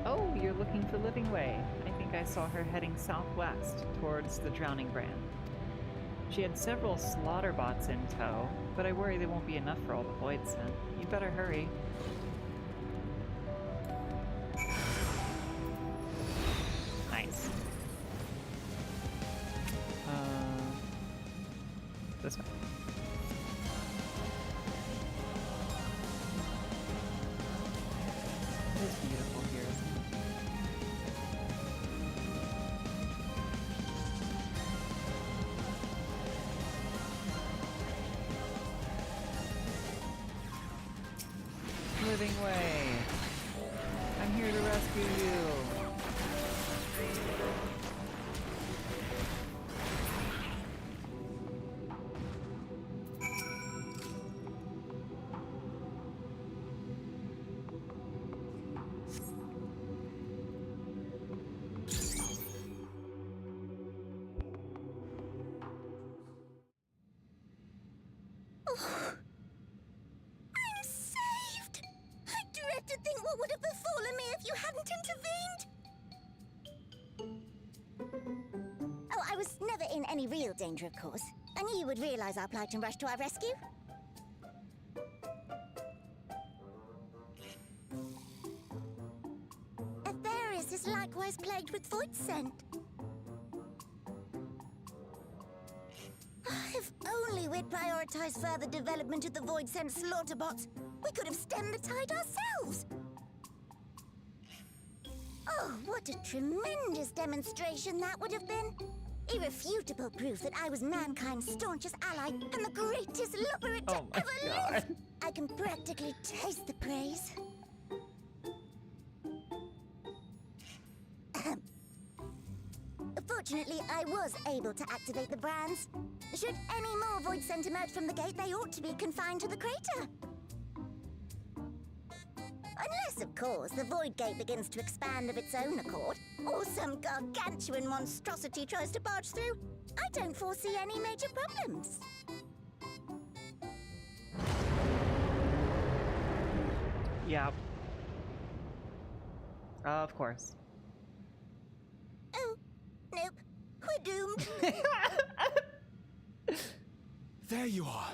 Oh, you're looking for Living Way. I think I saw her heading southwest, towards the Drowning Brand. She had several slaughter bots in tow, but I worry they won't be enough for all the void scent. You better hurry. Nice. This way. It's beautiful here, isn't it? Living Way. I'm here to rescue you. I'm saved! I dread to think what would have befallen me if you hadn't intervened! Oh, I was never in any real danger, of course. I knew you would realize our plight and rush to our rescue. Aetherius is likewise plagued with void scent. If only we'd prioritized further development of the void scent slaughter bots, we could have stemmed the tide ourselves. Oh, what a tremendous demonstration that would have been. Irrefutable proof that I was mankind's staunchest ally and the greatest Loporrit to ever live. I can practically taste the praise. Fortunately, I was able to activate the brands. Should any more void scent emerge from the gate, they ought to be confined to the crater. Unless, of course, the void gate begins to expand of its own accord, or some gargantuan monstrosity tries to barge through, I don't foresee any major problems. Yeah. Of course. Oh, nope. We're doomed. There you are.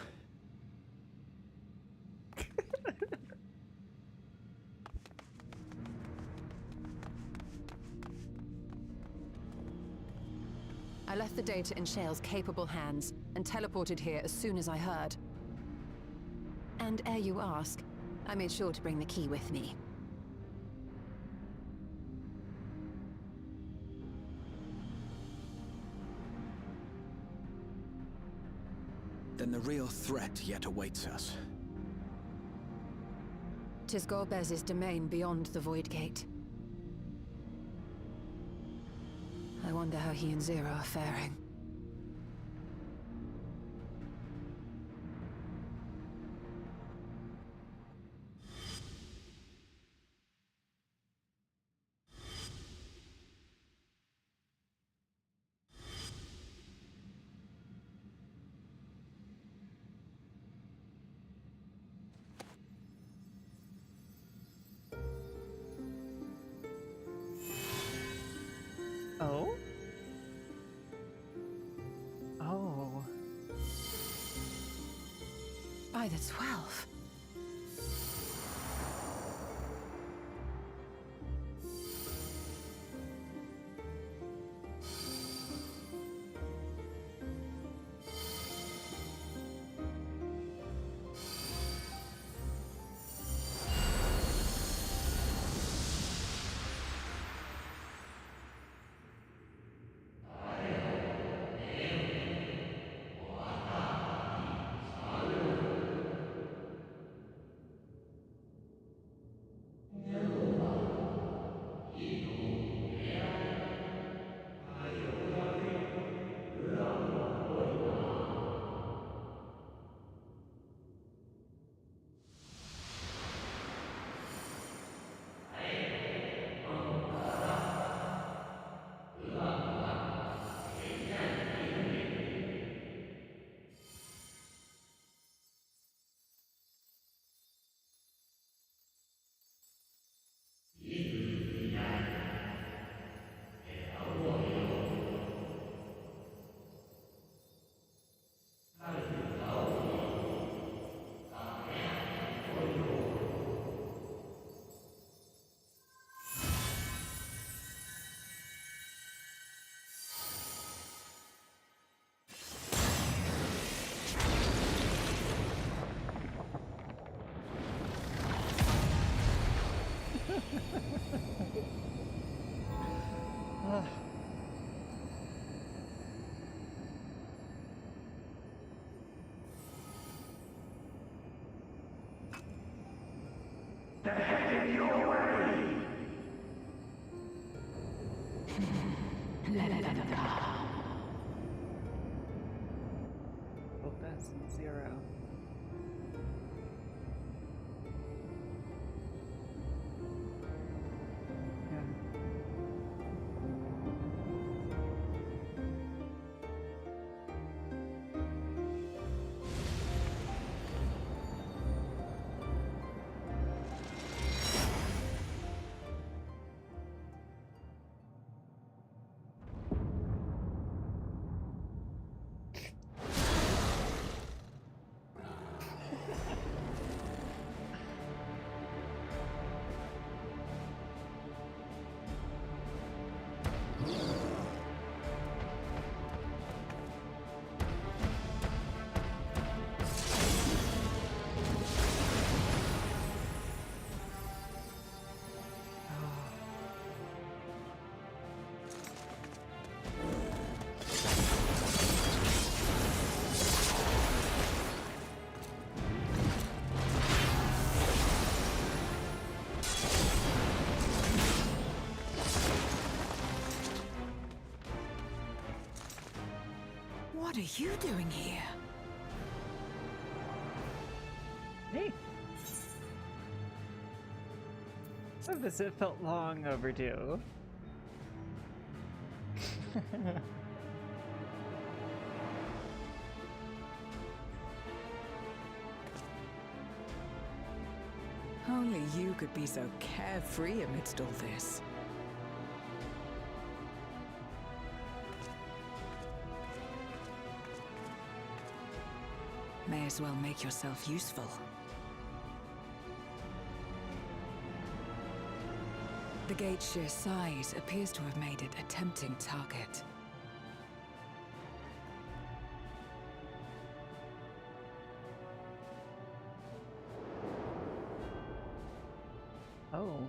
I left the data in Shale's capable hands and teleported here as soon as I heard. And ere you ask, I made sure to bring the key with me. Then the real threat yet awaits us. 'Tis Golbez's domain beyond the Void Gate. I wonder how he and Zero are faring. Oh? Oh. By the 12. They're headed your way! Let them come. Oh, that's 0. are you doing here? Hey. A visit felt long overdue. Only you could be so carefree amidst all this. May as well make yourself useful. The gate's sheer size appears to have made it a tempting target. Oh.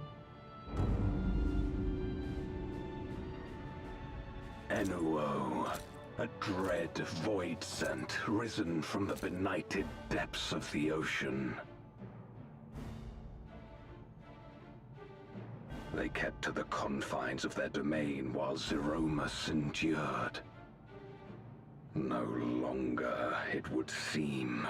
Enuo, a dread void scent risen from the benighted depths of the ocean. They kept to the confines of their domain while Zeromus endured. No longer, it would seem.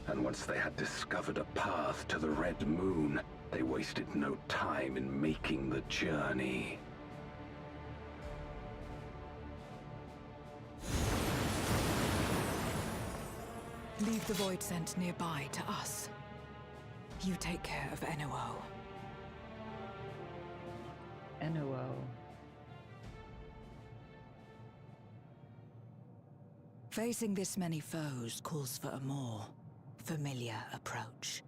And once they had discovered a path to the Red Moon, they wasted no time in making the journey. Leave the void scent nearby to us. You take care of Enuo. Enuo. Facing this many foes calls for a more familiar approach.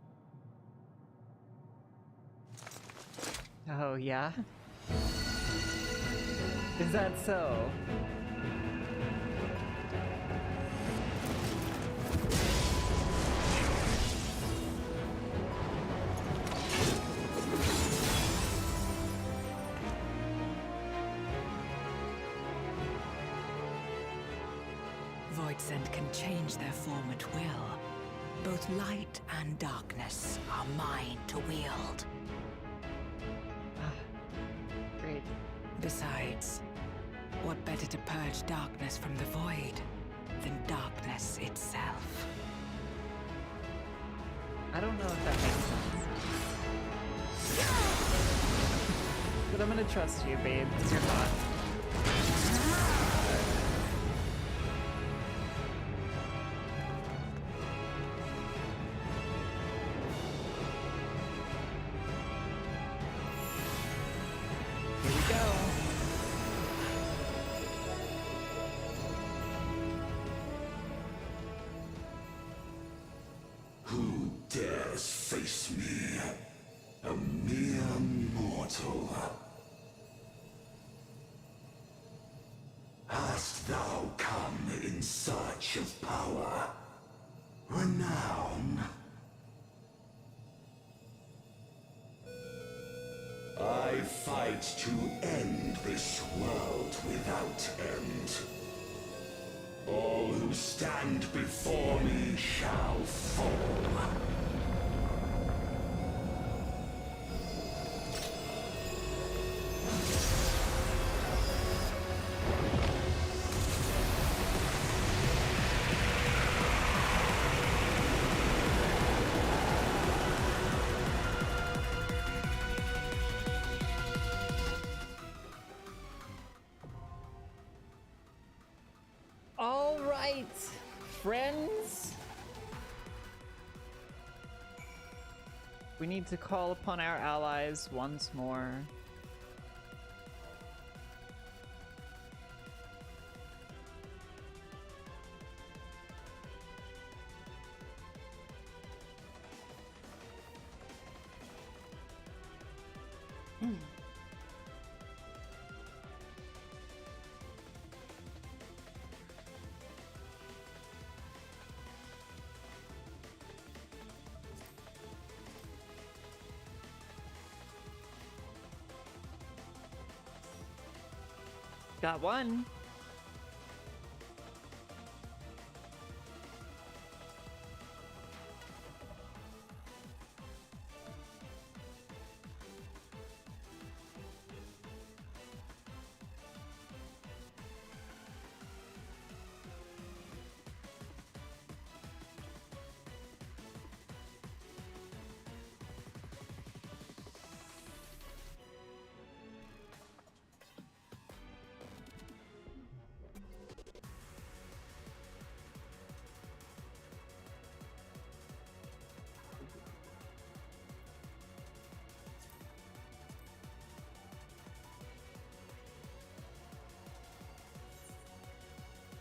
Oh, yeah? Is that so? Void scent can change their form at will. Both light and darkness are mine to wield. Great. Besides, what better to purge darkness from the void than darkness itself? I don't know if that makes sense. But I'm gonna trust you, babe, because you're hot. Who dares face me? A mere mortal. Hast thou come in search of power? Renown? I fight to end this world without end. All who stand before me shall fall. All right, friends. We need to call upon our allies once more. Got one.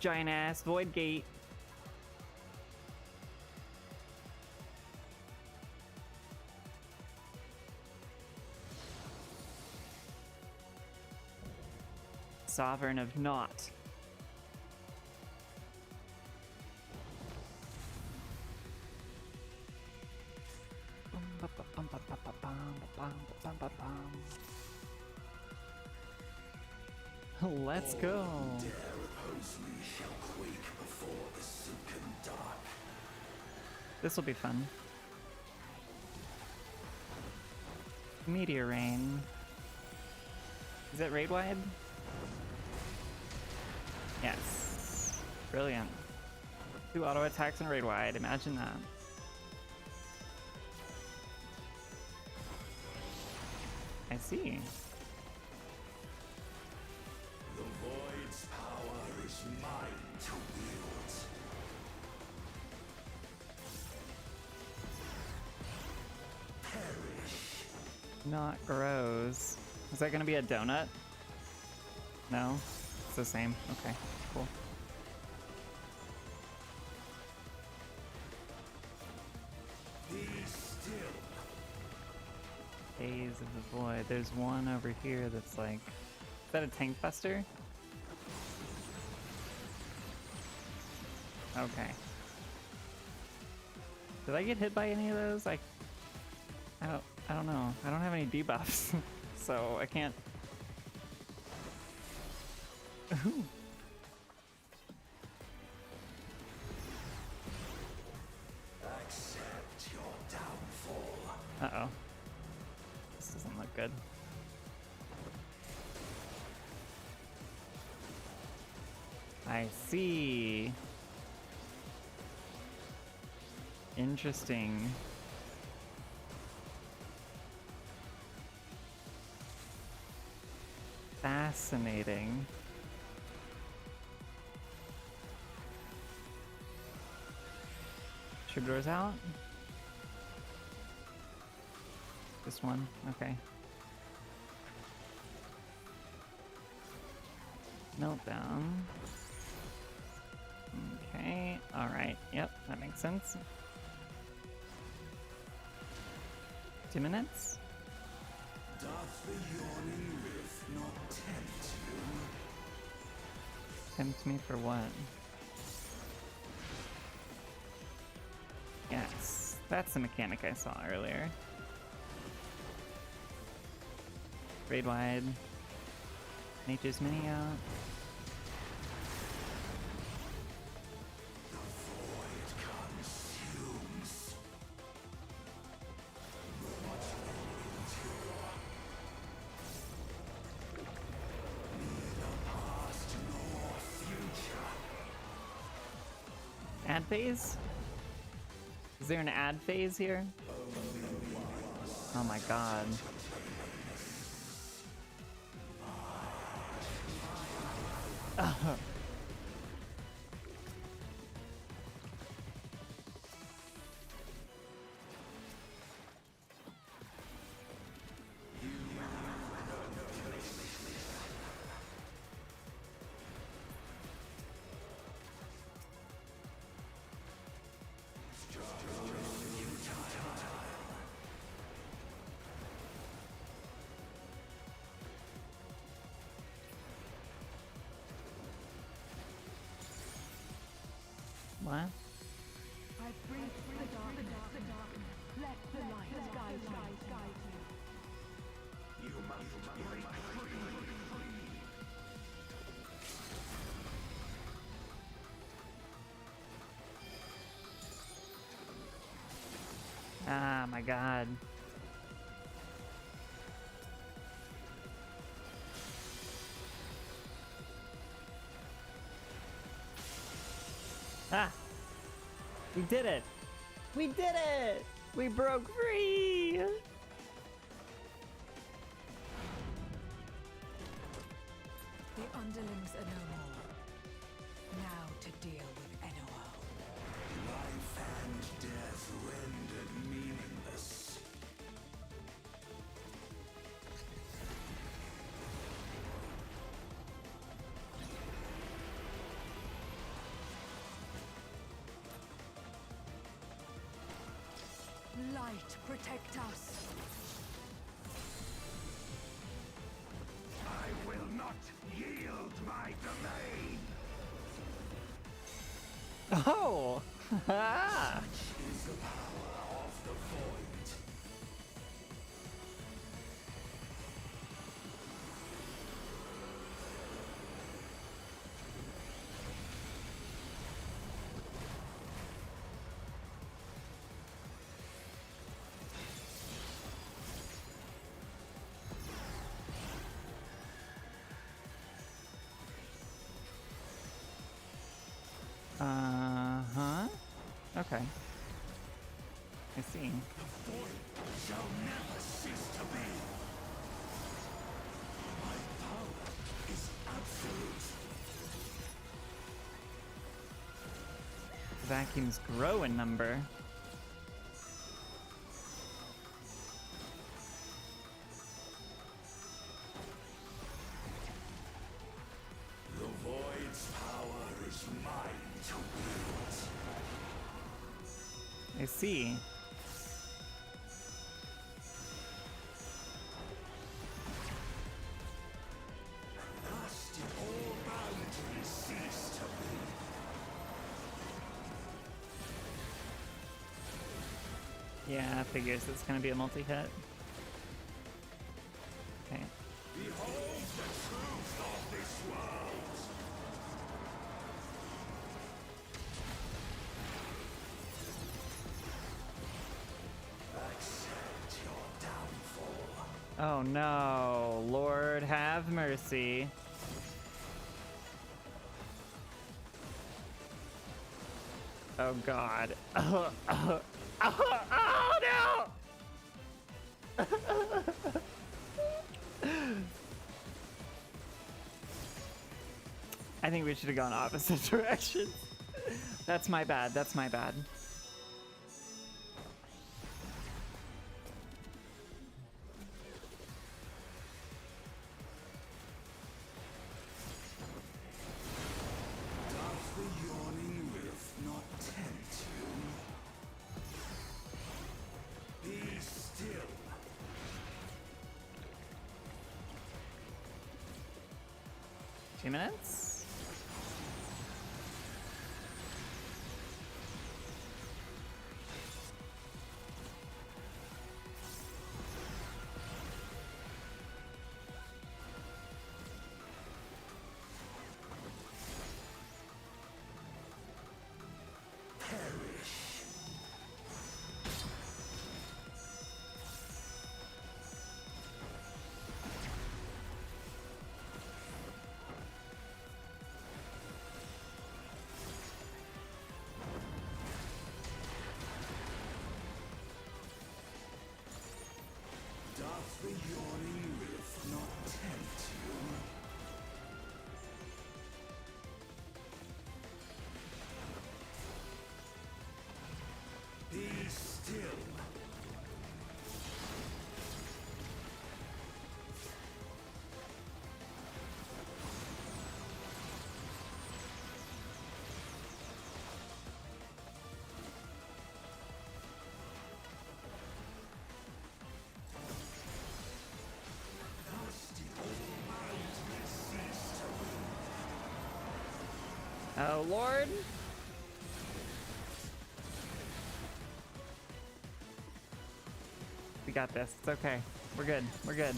Giant ass void gate. Sovereign of Naught. Let's go. This will be fun. Meteor rain. Is it raid wide? Yes. Brilliant. 2 auto attacks and raid wide. Imagine that. I see. The void's power is mine to wield. Perish. Not gross. Is that gonna be a donut? No? It's the same. Okay, cool. Be still. Days of the Void. There's one over here that's like... Is that a tank buster? Okay. Did I get hit by any of those? I don't know. I don't have any debuffs, so I can't. Ooh. Accept your downfall. Uh-oh. This doesn't look good. I see. Interesting. Fascinating. Sugar's out? This one? Okay. Meltdown. Okay, alright, yep, that makes sense. 2 minutes? Doth the yawning rift not tempt you? Tempt me for what? Yes, that's the mechanic I saw earlier. Raid wide. Nature's Mini out. The void consumes. Not endure. Neither past nor future. Ad phase? Is there an ad phase here? Oh my god. What? I bring the darkness. Let the light guide you. You must break free. Ah, my god. Ah! We did it! We did it! We broke free! The underlings are no more. Now to deal with NOL. Life and death rendered meaningless. light protect us. I will not yield my domain. Oh! Such is the power of the void. Uh-huh. Okay. I see. The void shall never cease to be. My power is absolute. Vacuums grow in number. The void's power is mine to wield. I see. Thus did all boundaries cease to be. Yeah, figures it's gonna be a multi-hit. Okay. Behold the truth of this world. Accept your downfall. Oh no, Lord have mercy. Oh god. Oh no! I think we should have gone opposite directions. That's my bad, that's my bad. Doth the yawning rift not tempt you? Be still. 2 minutes? Doth the yawning rift not tempt you? Be still. Thus did all boundaries cease to be. Oh Lord. We got this. It's okay. We're good. We're good.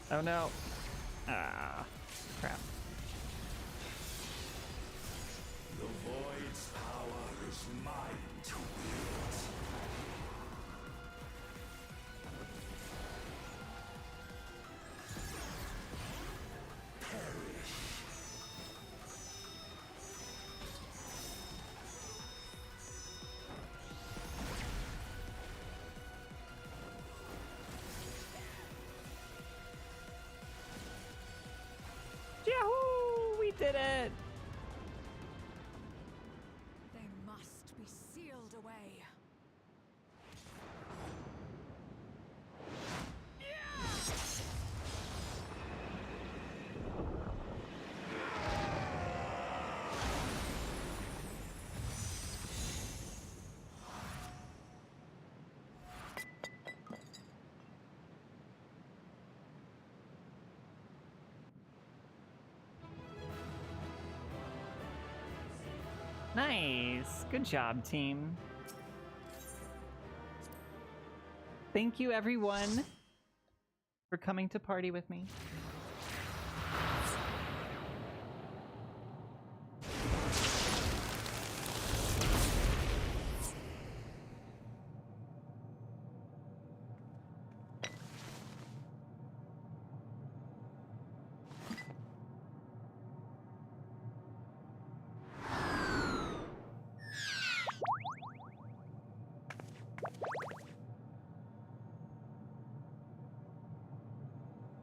Oh no. Ah, crap. The void's power is mine to wield. Perish. did it! They must be sealed away. Nice. Good job, team. Thank you, everyone, for coming to party with me.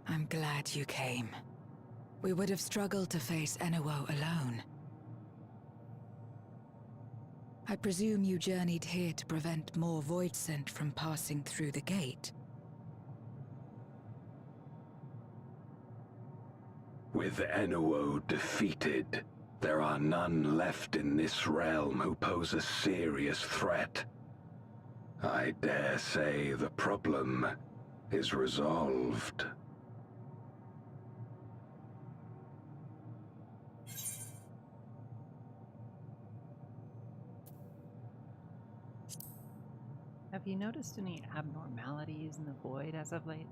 I'm glad you came. We would have struggled to face Enuo alone. I presume you journeyed here to prevent more Void Scent from passing through the gate. With Enuo defeated, there are none left in this realm who pose a serious threat. I dare say the problem is resolved. Have you noticed any abnormalities in the void as of late?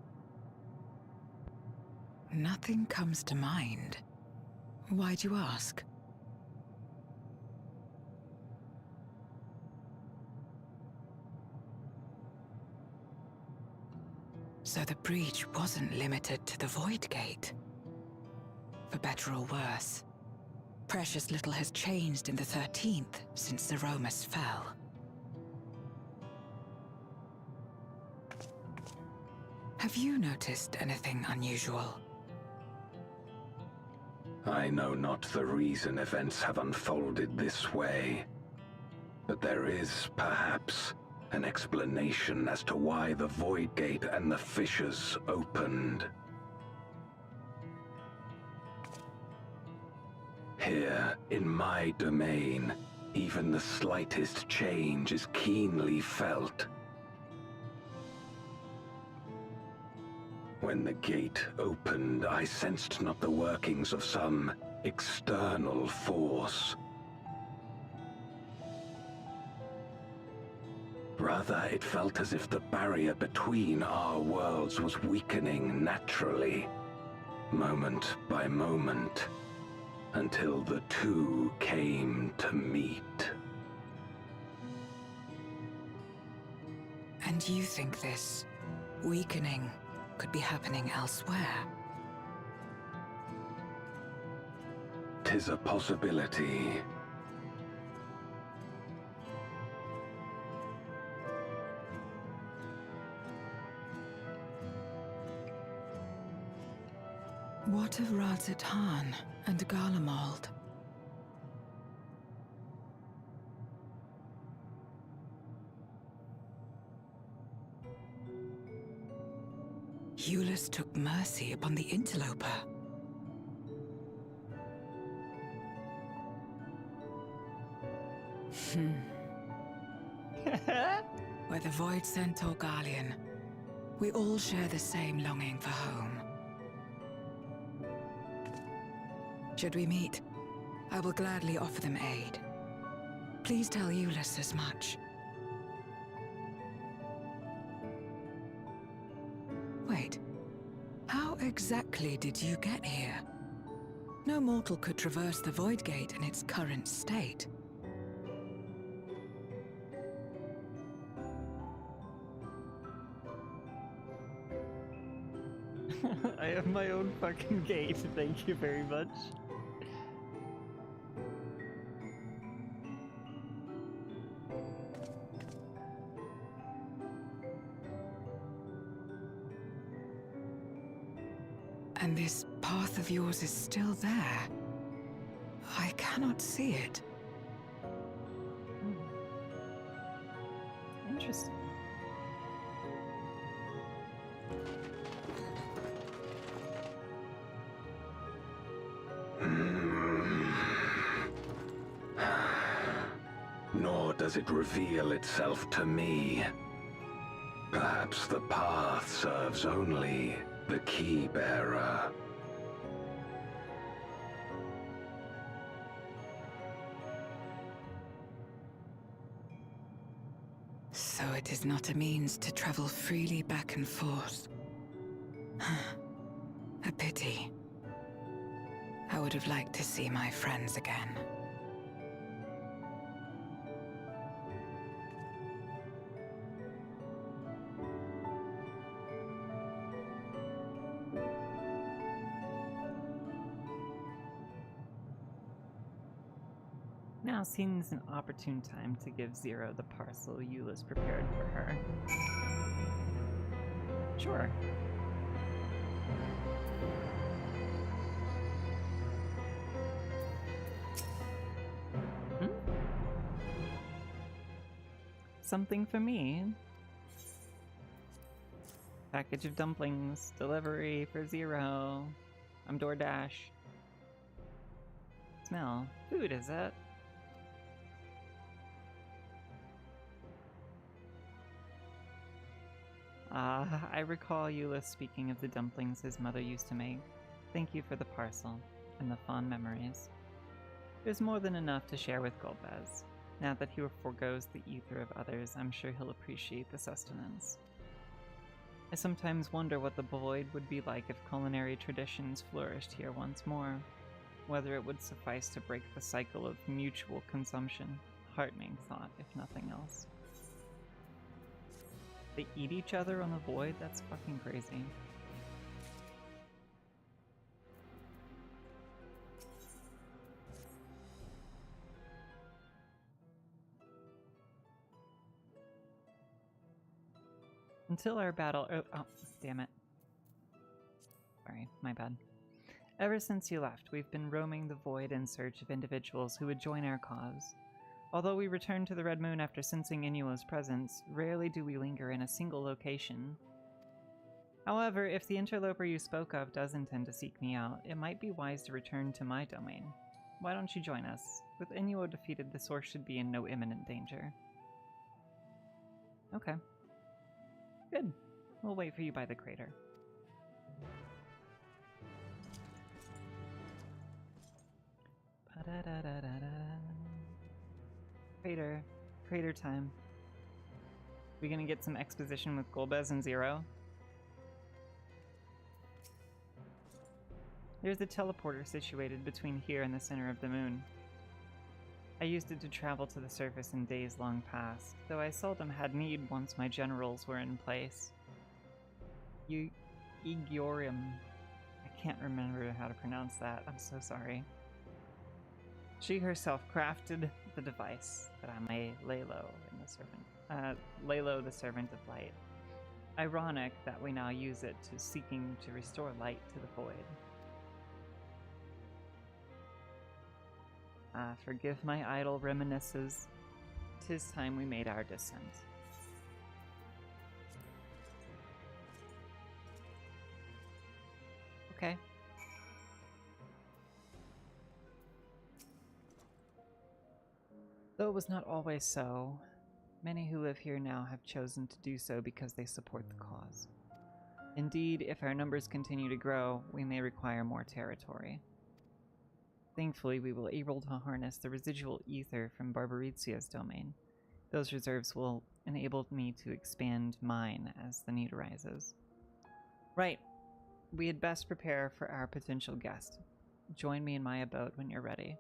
Nothing comes to mind. Why'd you ask? So the breach wasn't limited to the Void Gate. For better or worse, precious little has changed in the 13th since Zeromus fell. Have you noticed anything unusual? I know not the reason events have unfolded this way, but there is, perhaps, an explanation as to why the Void Gate and the fissures opened. Here, in my domain, even the slightest change is keenly felt. When the gate opened, I sensed not the workings of some external force. Rather, it felt as if the barrier between our worlds was weakening naturally, moment by moment, until the two came to meet. And you think this weakening could be happening elsewhere? 'Tis a possibility. What of Razatan and Garlemald? Eulus took mercy upon the interloper. Whether Void Scent or Garlean, we all share the same longing for home. Should we meet, I will gladly offer them aid. Please tell Eulus as much. Wait, how exactly did you get here? No mortal could traverse the Void Gate in its current state. I have my own fucking gate, thank you very much. And this path of yours is still there. cannot see it. Interesting. Nor does it reveal itself to me. Perhaps the path serves only the key bearer. So it is not a means to travel freely back and forth. A pity. I would have liked to see my friends again. Now seems an opportune time to give Zero the parcel Eula's prepared for her. Sure. Something for me. Package of dumplings. Delivery for Zero. I'm DoorDash. Smell. Food, is it? I recall Eula speaking of the dumplings his mother used to make. Thank you for the parcel and the fond memories. There's more than enough to share with Golbez. Now that he forgoes the ether of others, I'm sure he'll appreciate the sustenance. I sometimes wonder what the void would be like if culinary traditions flourished here once more. Whether it would suffice to break the cycle of mutual consumption. Heartening thought, if nothing else. They eat each other on the void? That's fucking crazy. Until our battle... Oh, damn it. Sorry, my bad. Ever since you left, we've been roaming the void in search of individuals who would join our cause. Although we return to the Red Moon after sensing Inuo's presence, rarely do we linger in a single location. However, if the interloper you spoke of does intend to seek me out, it might be wise to return to my domain. Why don't you join us? With Inuo defeated, the source should be in no imminent danger. Okay. Good. We'll wait for you by the crater. Crater time. We gonna get some exposition with Golbez and Zero? There's a teleporter situated between here and the center of the moon. I used it to travel to the surface in days long past, though I seldom had need once my generals were in place. Igiorim. I can't remember how to pronounce that, I'm so sorry. She herself crafted the device that I may lay low the servant of light. Ironic that we now use it to seeking to restore light to the void. Forgive my idle reminiscences. 'Tis time we made our descent. Okay. Though it was not always so, many who live here now have chosen to do so because they support the cause. Indeed, if our numbers continue to grow, we may require more territory. Thankfully, we will be able to harness the residual ether from Barbarizia's domain. Those reserves will enable me to expand mine as the need arises. Right. We had best prepare for our potential guest. Join me in my abode when you're ready.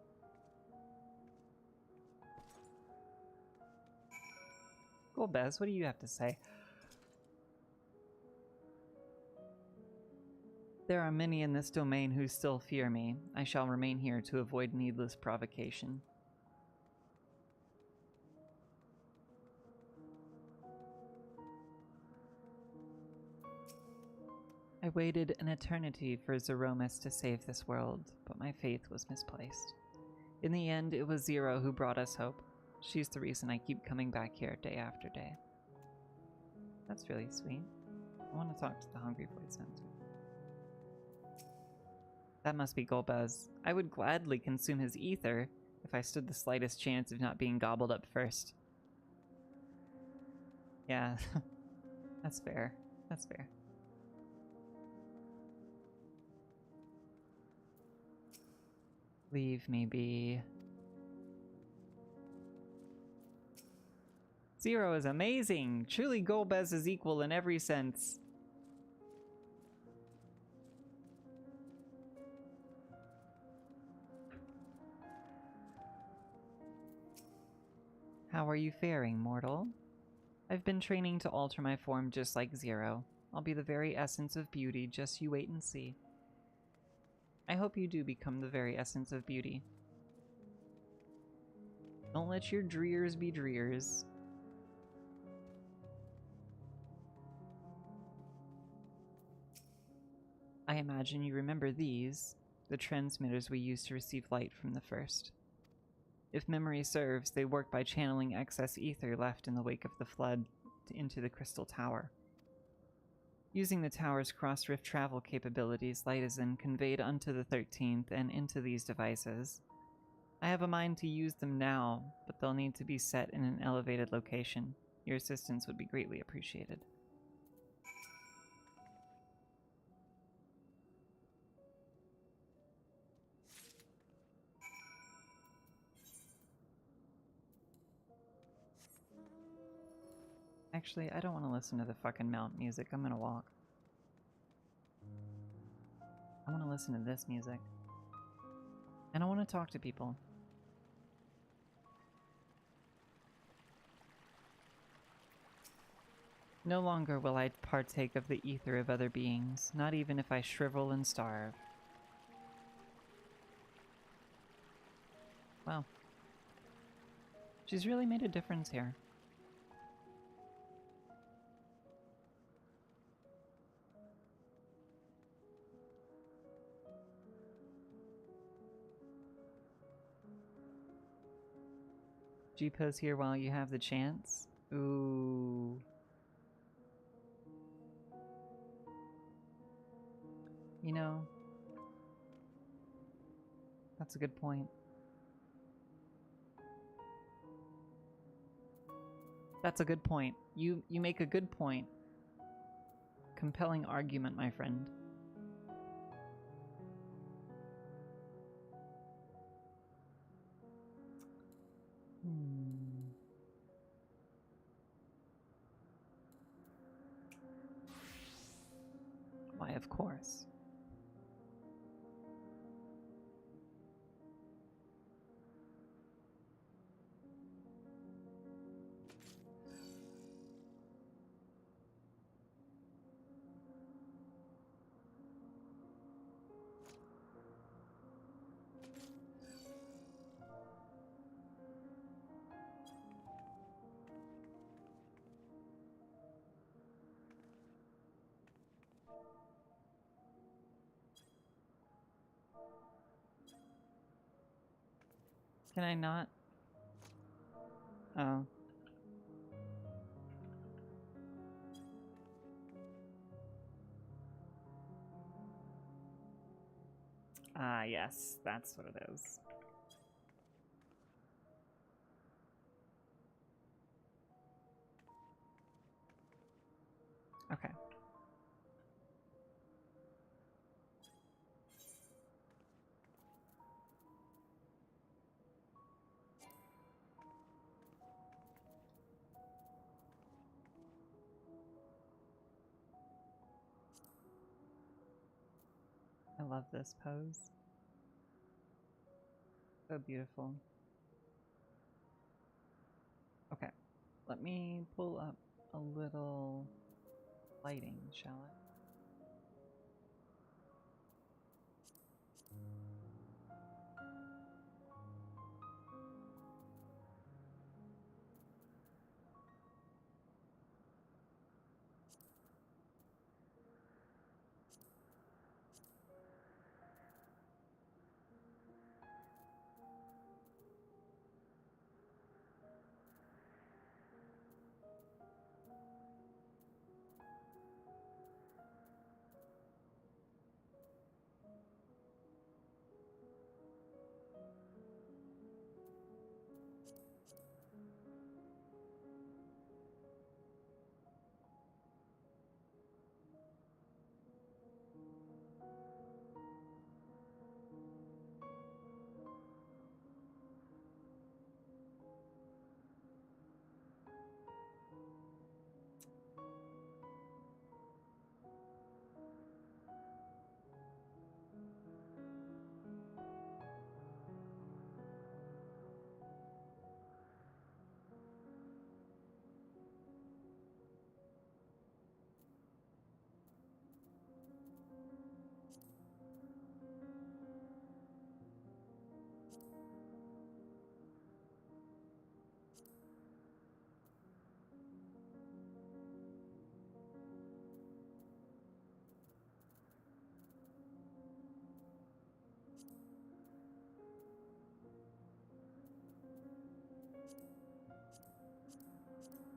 Golbez, what do you have to say? There are many in this domain who still fear me. I shall remain here to avoid needless provocation. I waited an eternity for Zeromus to save this world, but my faith was misplaced. In the end, it was Zero who brought us hope. She's the reason I keep coming back here day after day. That's really sweet. I want to talk to the Hungry Void Center. That must be Golbez. I would gladly consume his ether if I stood the slightest chance of not being gobbled up first. Yeah, that's fair. That's fair. Leave me be. Zero is amazing! Truly Golbez is equal in every sense. How are you faring, mortal? I've been training to alter my form just like Zero. I'll be the very essence of beauty, just you wait and see. I hope you do become the very essence of beauty. Don't let your dreers be dreers. I imagine you remember these, the transmitters we used to receive light from the first. If memory serves, they work by channeling excess ether left in the wake of the flood into the Crystal Tower. Using the tower's cross-rift travel capabilities, light is then conveyed unto the 13th and into these devices. I have a mind to use them now, but they'll need to be set in an elevated location. Your assistance would be greatly appreciated. Actually, I don't want to listen to the fucking mount music. I'm gonna walk. I want to listen to this music. And I want to talk to people. No longer will I partake of the ether of other beings, not even if I shrivel and starve. Wow. She's really made a difference here. G-pose here while you have the chance. Ooh. You know, that's a good point. That's a good point. You make a good point. Compelling argument, my friend. Why, of course. Can I not? Oh. Ah, yes, that's what it is. Okay. I love this pose. So beautiful. Okay, let me pull up a little lighting, shall I?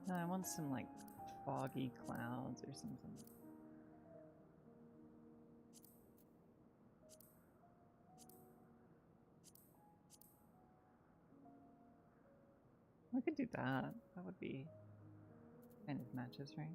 No, I want some like foggy clouds or something. We could do that. That would be kind of matches, right?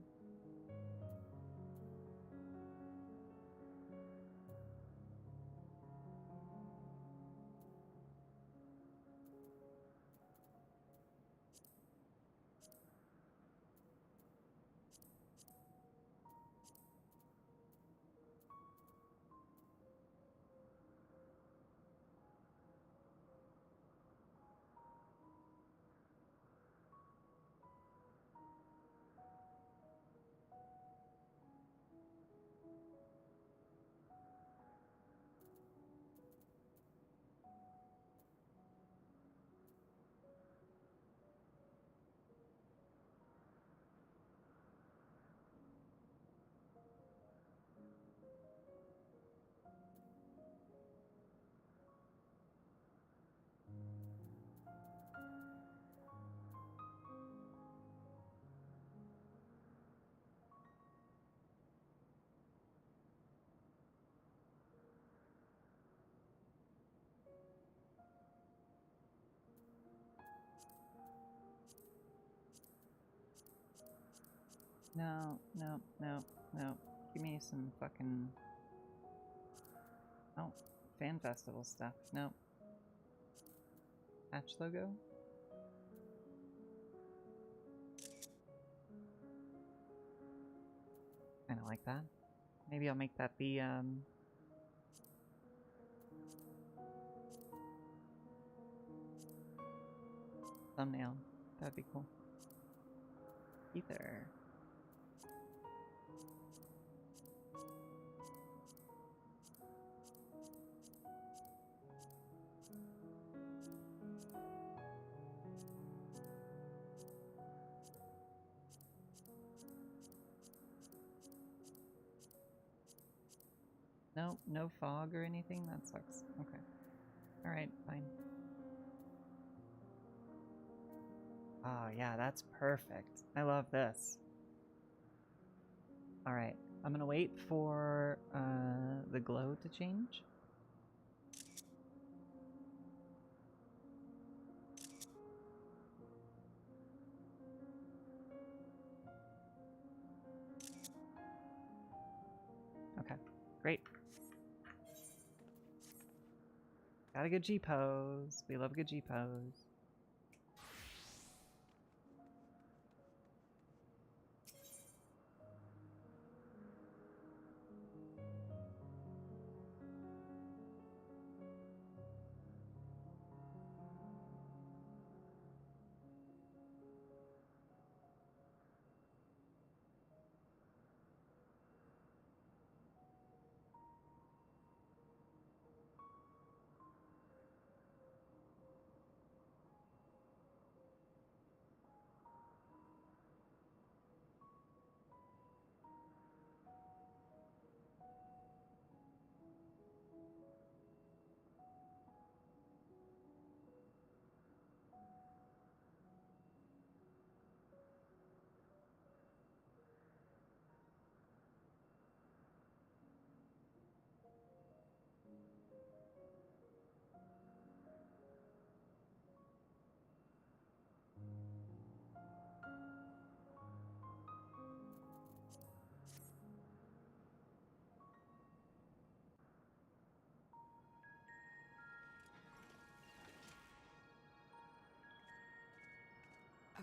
No, no, no, no. Give me some fucking... Oh, fan festival stuff. No. Patch logo? I don't like that. Maybe I'll make that the, thumbnail. That'd be cool. Ether. No, no fog or anything? That sucks. Okay. Alright, fine. Oh yeah, that's perfect. I love this. Alright, I'm gonna wait for the glow to change. Okay, great. Got a good G pose. We love a good G pose.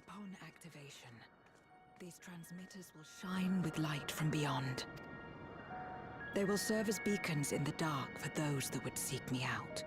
Upon activation, these transmitters will shine with light from beyond. They will serve as beacons in the dark for those that would seek me out.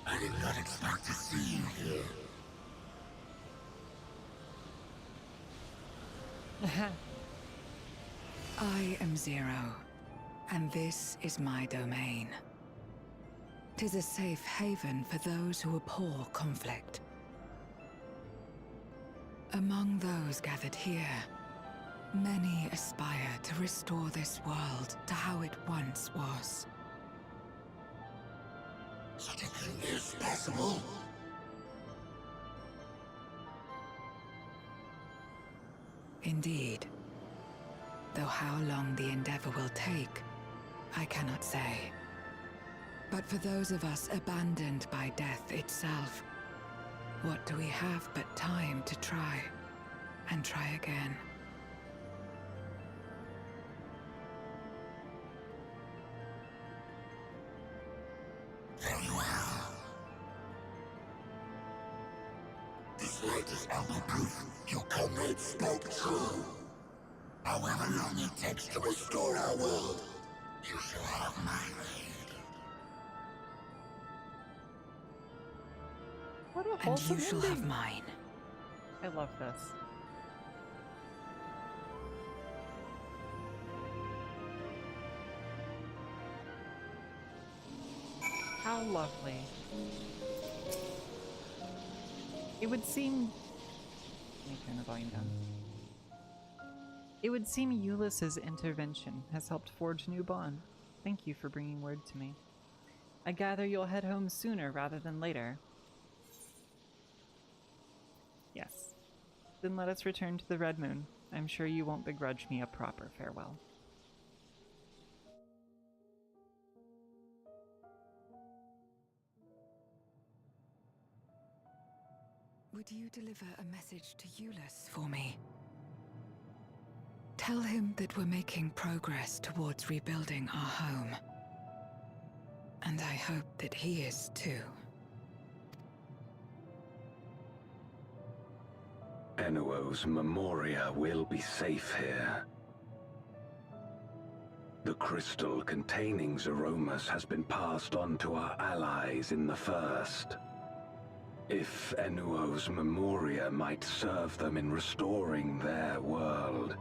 I did not expect to see you here. I am Zero, and this is my domain. 'Tis a safe haven for those who abhor conflict. Among those gathered here, many aspire to restore this world to how it once was. Such a thing is possible? Indeed. Though how long the endeavor will take, I cannot say. But for those of us abandoned by death itself, what do we have but time to try, and try again? Very well. This latest ample proof your comrades spoke true. However long it takes to restore our world, you shall have my aid. What a And wholesome you shall ending. have mine. I love this. How lovely. It would seem... Let me turn the volume down. It would seem Ulysses' intervention has helped forge a new bond. Thank you for bringing word to me. I gather you'll head home sooner rather than later. Yes. Then let us return to the Red Moon. I'm sure you won't begrudge me a proper farewell. Would you deliver a message to Ulysses for me? Tell him that we're making progress towards rebuilding our home. And I hope that he is too. Enuo's Memoria will be safe here. The crystal containing Zeromus has been passed on to our allies in the First. If Enuo's Memoria might serve them in restoring their world,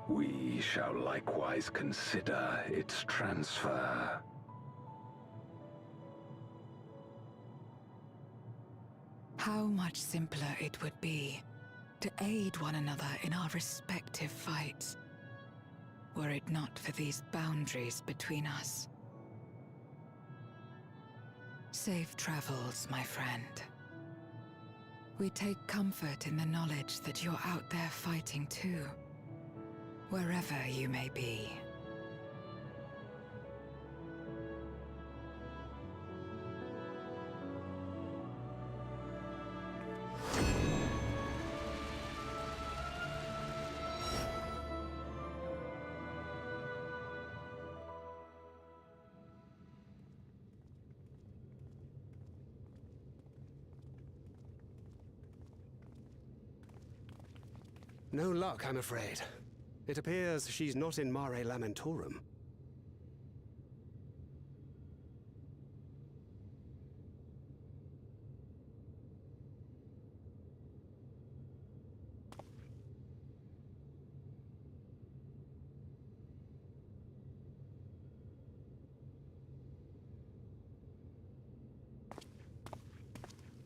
we shall likewise consider its transfer. How much simpler it would be to aid one another in our respective fights, were it not for these boundaries between us. Safe travels, my friend. We take comfort in the knowledge that you're out there fighting too, wherever you may be. No luck, I'm afraid. It appears she's not in Mare Lamentorum.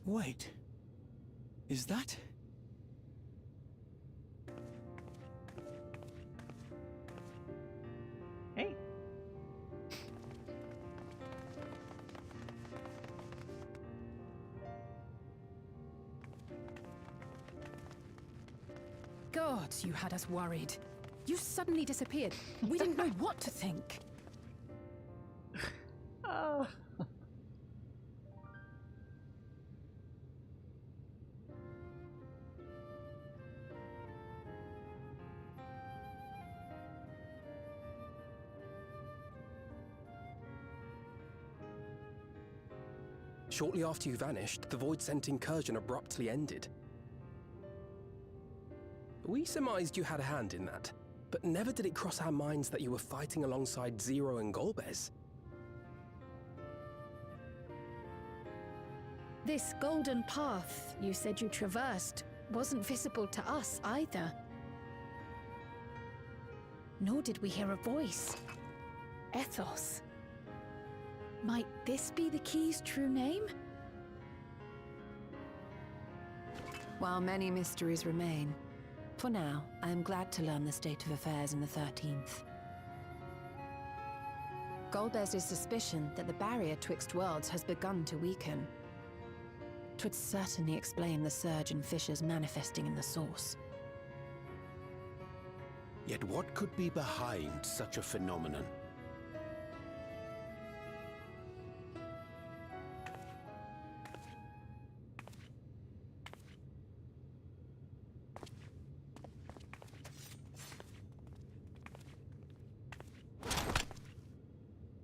Wait. Is that... Hey. Gods, you had us worried. You suddenly disappeared. We didn't know what to think. Oh. Shortly after you vanished, the Void-sent incursion abruptly ended. We surmised you had a hand in that, but never did it cross our minds that you were fighting alongside Zero and Golbez. This golden path you said you traversed wasn't visible to us either. Nor did we hear a voice. Ethos. Might this be the key's true name? While many mysteries remain, for now, I am glad to learn the state of affairs in the 13th. Golbez's suspicion that the barrier twixt worlds has begun to weaken. 'Twould certainly explain the surge in fissures manifesting in the source. Yet what could be behind such a phenomenon?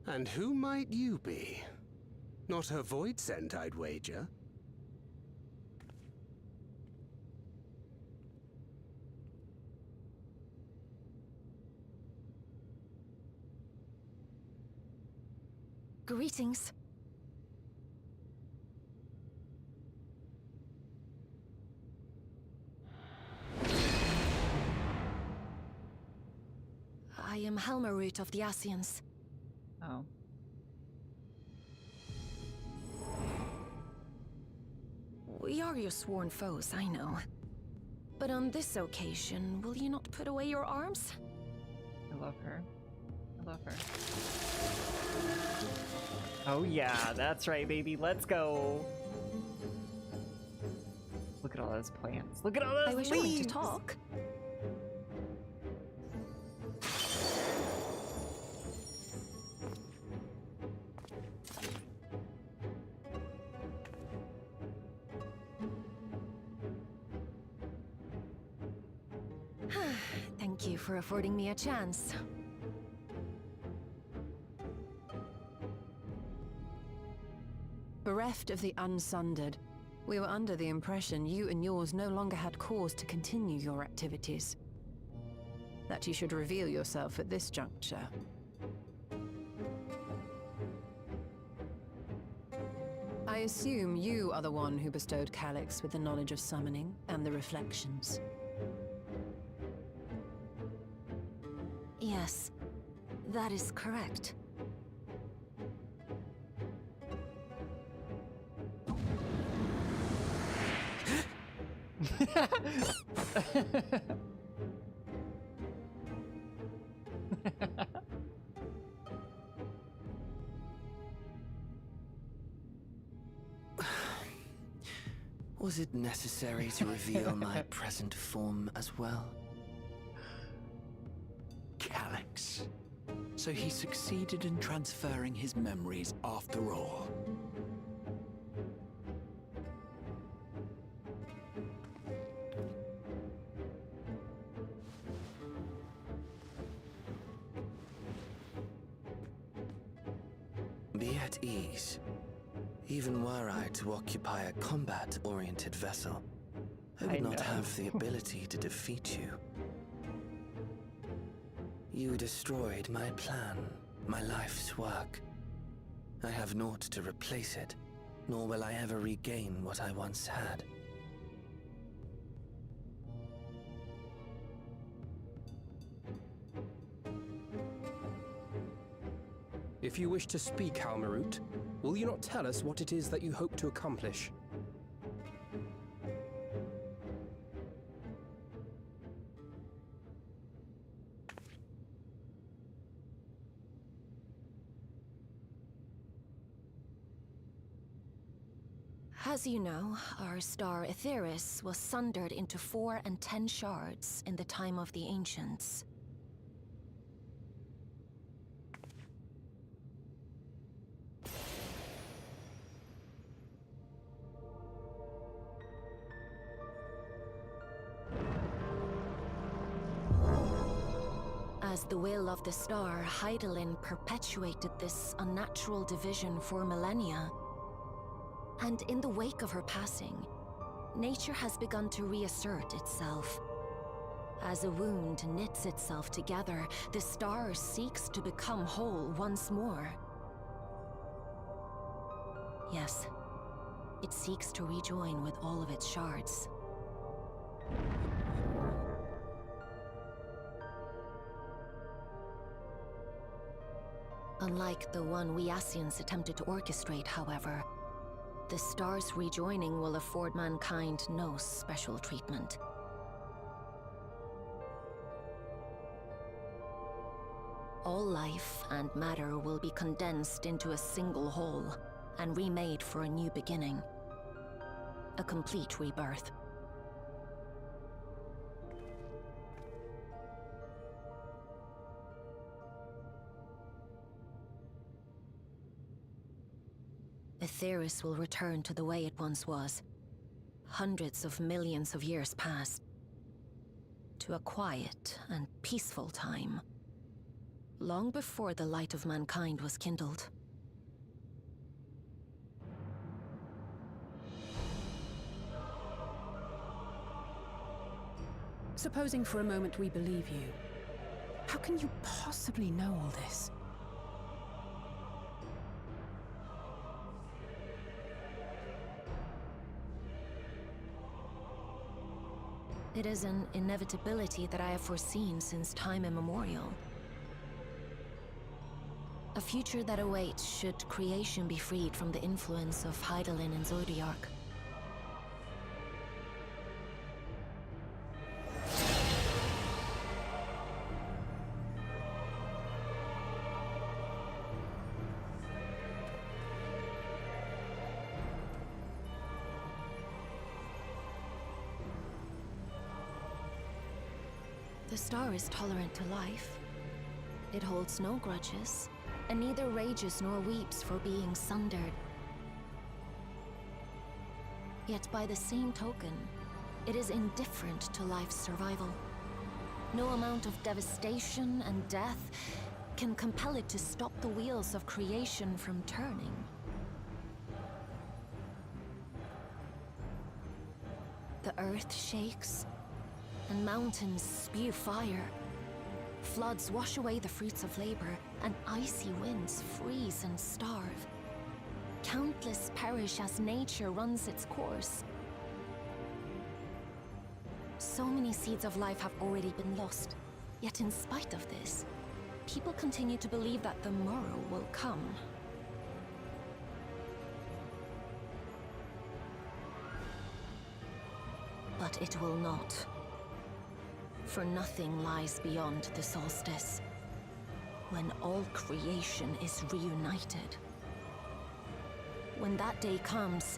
And who might you be? Not a void scent, I'd wager. Greetings. I am Helmarut of the Asians. Oh. We are your sworn foes, I know. But on this occasion, will you not put away your arms? I love her. I love her. Oh yeah, that's right, baby. Let's go. Look at all those plants. Look at all those leaves. I was willing to talk. Thank you for affording me a chance. Bereft of the Unsundered, we were under the impression you and yours no longer had cause to continue your activities. That you should reveal yourself at this juncture. I assume you are the one who bestowed Calyx with the knowledge of summoning and the reflections. Yes, that is correct. Was it necessary to reveal my present form as well? Calyx. So he succeeded in transferring his memories after all. Be at ease. Even were I to occupy a combat-oriented vessel, I would not have the ability to defeat you. You destroyed my plan, my life's work. I have naught to replace it, nor will I ever regain what I once had. If you wish to speak, Helmarut, will you not tell us what it is that you hope to accomplish? As you know, our star Aetheris was sundered into 4 and 10 shards in the time of the Ancients. As the will of the star, Hydaelyn perpetuated this unnatural division for millennia. And in the wake of her passing, nature has begun to reassert itself. As a wound knits itself together, the star seeks to become whole once more. Yes, It seeks to rejoin with all of its shards. Unlike the one we Ascians attempted to orchestrate, however, the star's rejoining will afford mankind no special treatment. All life and matter will be condensed into a single whole and remade for a new beginning. A complete rebirth. Aetheris will return to the way it once was. Hundreds of millions of years past. To a quiet and peaceful time. Long before the light of mankind was kindled. Supposing for a moment we believe you, how can you possibly know all this? It is an inevitability that I have foreseen since time immemorial. A future that awaits should creation be freed from the influence of Hydaelyn and Zodiark. The star is tolerant to life. It holds no grudges, and neither rages nor weeps for being sundered. Yet by the same token, it is indifferent to life's survival. No amount of devastation and death can compel it to stop the wheels of creation from turning. The earth shakes, and mountains spew fire. Floods wash away the fruits of labor, and icy winds freeze and starve. Countless perish as nature runs its course. So many seeds of life have already been lost. Yet in spite of this, people continue to believe that the morrow will come. But it will not. For nothing lies beyond the solstice, when all creation is reunited. When that day comes,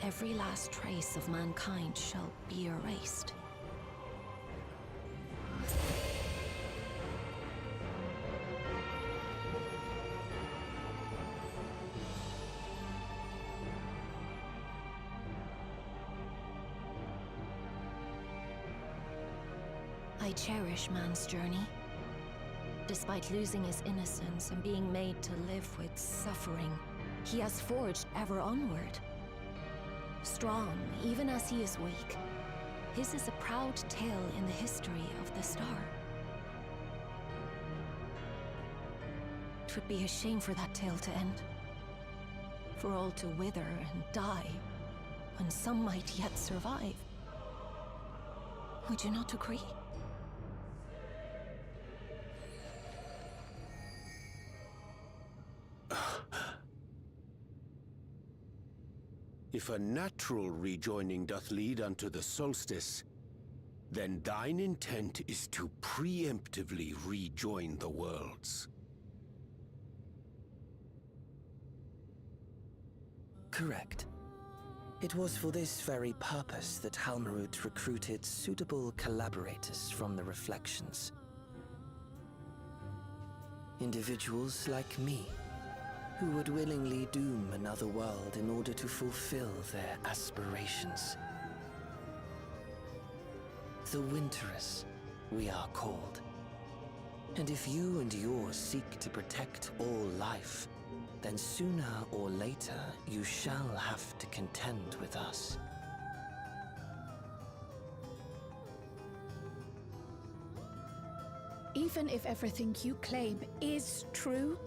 every last trace of mankind shall be erased. I cherish man's journey. Despite losing his innocence and being made to live with suffering, he has forged ever onward. Strong, even as he is weak, his is a proud tale in the history of the star. It would be a shame for that tale to end. For all to wither and die, when some might yet survive. Would you not agree? If a natural rejoining doth lead unto the solstice, then thine intent is to preemptively rejoin the worlds. Correct. It was for this very purpose that Halmarut recruited suitable collaborators from the Reflections. Individuals like me, who would willingly doom another world in order to fulfill their aspirations. The Winterers, we are called. And if you and yours seek to protect all life, then sooner or later you shall have to contend with us. Even if everything you claim is true,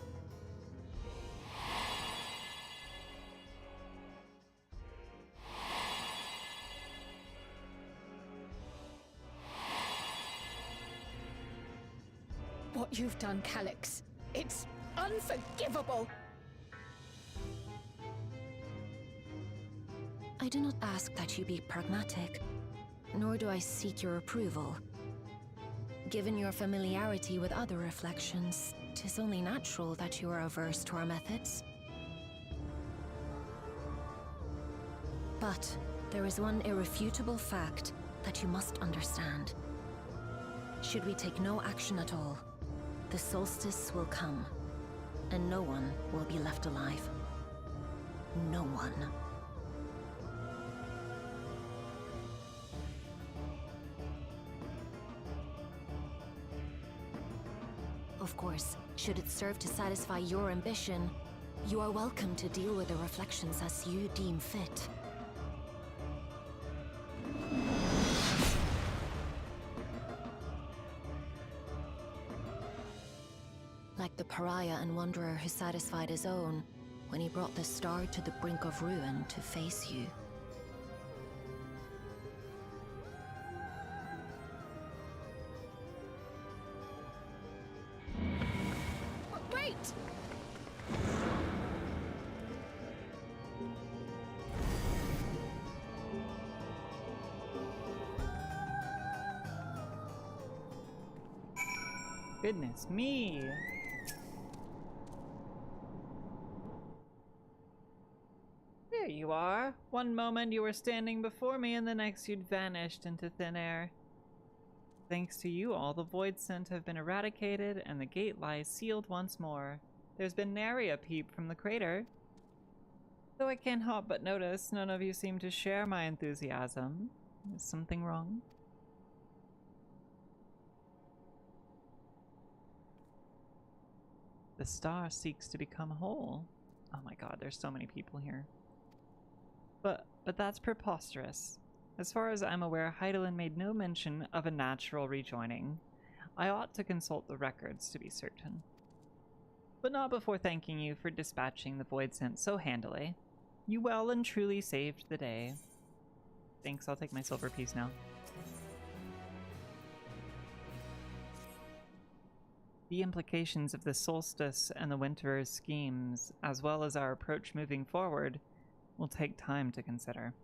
what you've done, Calyx. It's unforgivable! I do not ask that you be pragmatic, nor do I seek your approval. Given your familiarity with other reflections, 'tis only natural that you are averse to our methods. But there is one irrefutable fact that you must understand. Should we take no action at all, the solstice will come, and no one will be left alive. No one. Of course, should it serve to satisfy your ambition, you are welcome to deal with the reflections as you deem fit. Like the pariah and wanderer who satisfied his own when he brought the star to the brink of ruin to face you. Wait! Goodness me! There you are. One moment you were standing before me and the next you'd vanished into thin air. Thanks to you all, the void scent have been eradicated and the gate lies sealed once more. There's been nary a peep from the crater. Though I can't help but notice none of you seem to share my enthusiasm. Is something wrong? The star seeks to become whole. Oh my god, there's so many people here. But that's preposterous. As far as I'm aware, Heidelin made no mention of a natural rejoining. I ought to consult the records to be certain. But not before thanking you for dispatching the void scent so handily. You well and truly saved the day. Thanks, I'll take my silver piece now. The implications of the solstice and the winter's schemes, as well as our approach moving forward, will take time to consider.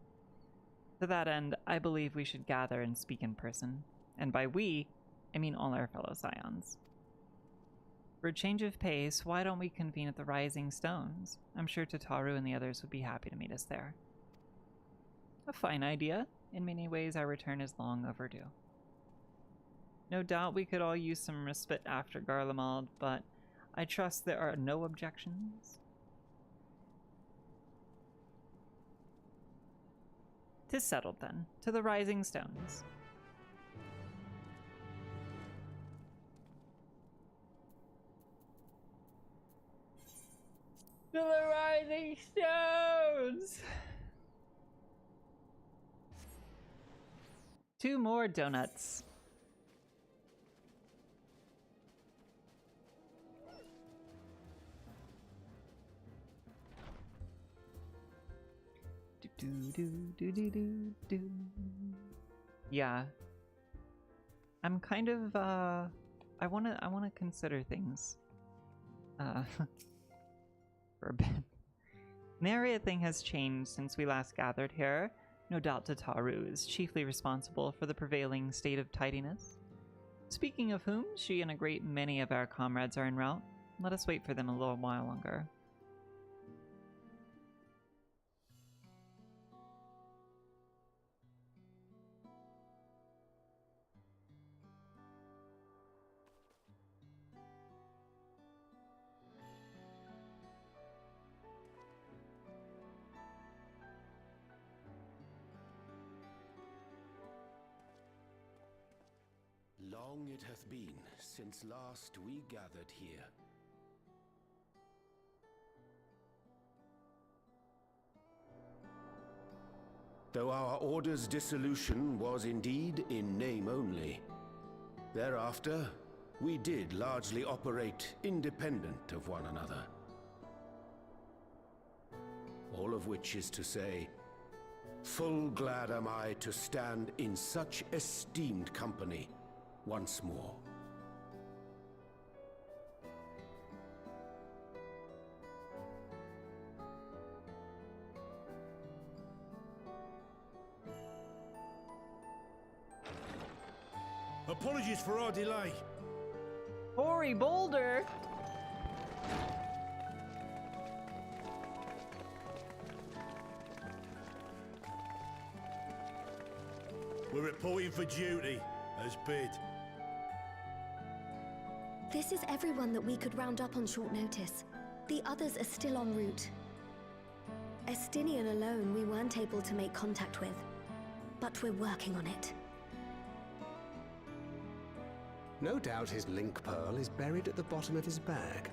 To that end, I believe we should gather and speak in person. And by we, I mean all our fellow Scions. For a change of pace, why don't we convene at the Rising Stones? I'm sure Tataru and the others would be happy to meet us there. A fine idea. In many ways, our return is long overdue. No doubt we could all use some respite after Garlemald, but I trust there are no objections. 'Tis settled then. To the Rising Stones. To the Rising Stones! 2 more donuts. Do. Yeah. I'm kind of I wanna consider things. For a bit. Nary a thing has changed since we last gathered here. No doubt Tataru is chiefly responsible for the prevailing state of tidiness. Speaking of whom, she and a great many of our comrades are en route. Let us wait for them a little while longer. Long it hath been since last we gathered here. Though our order's dissolution was indeed in name only, thereafter we did largely operate independent of one another. All of which is to say, full glad am I to stand in such esteemed company once more. Apologies for our delay. Ori Boulder! We're reporting for duty, as bid. This is everyone that we could round up on short notice. The others are still en route. Estinian alone we weren't able to make contact with, but we're working on it. No doubt his link pearl is buried at the bottom of his bag.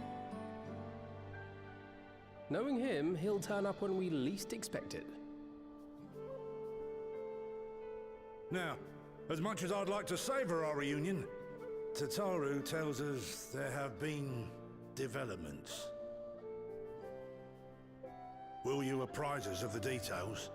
Knowing him, he'll turn up when we least expect it. Now, as much as I'd like to savor our reunion, Tataru tells us there have been developments. Will you apprise us of the details?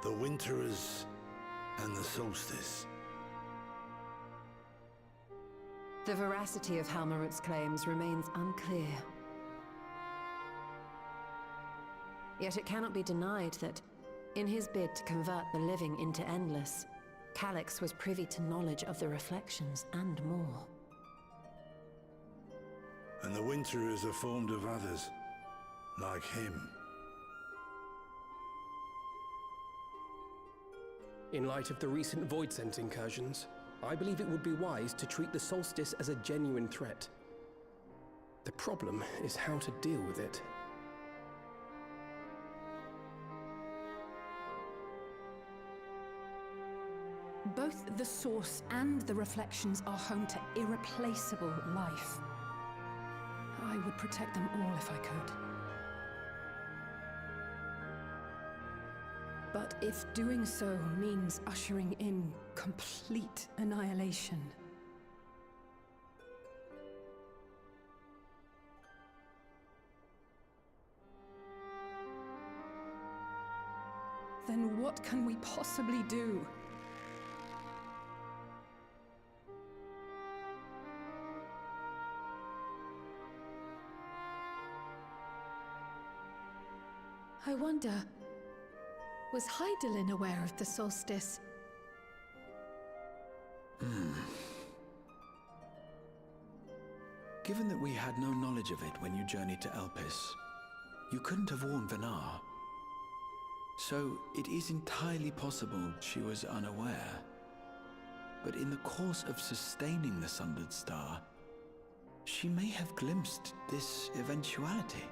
The Winterers and the Solstice. The veracity of Halmarut's claims remains unclear. Yet it cannot be denied that, in his bid to convert the living into endless, Calyx was privy to knowledge of the reflections and more. And the Winterers are formed of others, like him. In light of the recent Void Sense incursions, I believe it would be wise to treat the Solstice as a genuine threat. The problem is how to deal with it. Both the Source and the Reflections are home to irreplaceable life. I would protect them all if I could. But if doing so means ushering in complete annihilation, then what can we possibly do? I wonder, was Hydaelyn aware of the solstice? Given that we had no knowledge of it when you journeyed to Elpis, you couldn't have warned Venar. So it is entirely possible she was unaware. But in the course of sustaining the Sundered Star, she may have glimpsed this eventuality.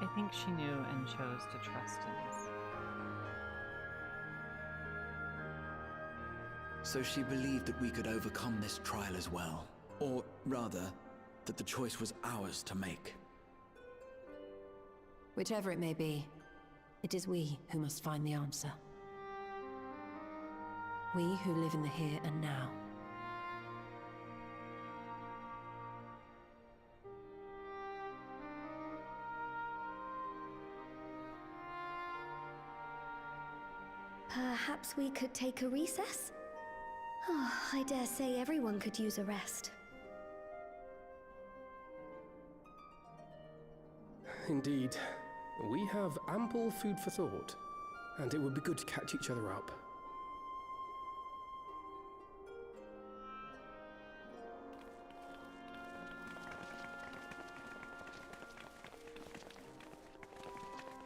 I think she knew and chose to trust in us. So she believed that we could overcome this trial as well. Or rather, that the choice was ours to make. Whichever it may be, it is we who must find the answer. We who live in the here and now. Perhaps we could take a recess? Oh, I dare say everyone could use a rest. Indeed. We have ample food for thought, and it would be good to catch each other up.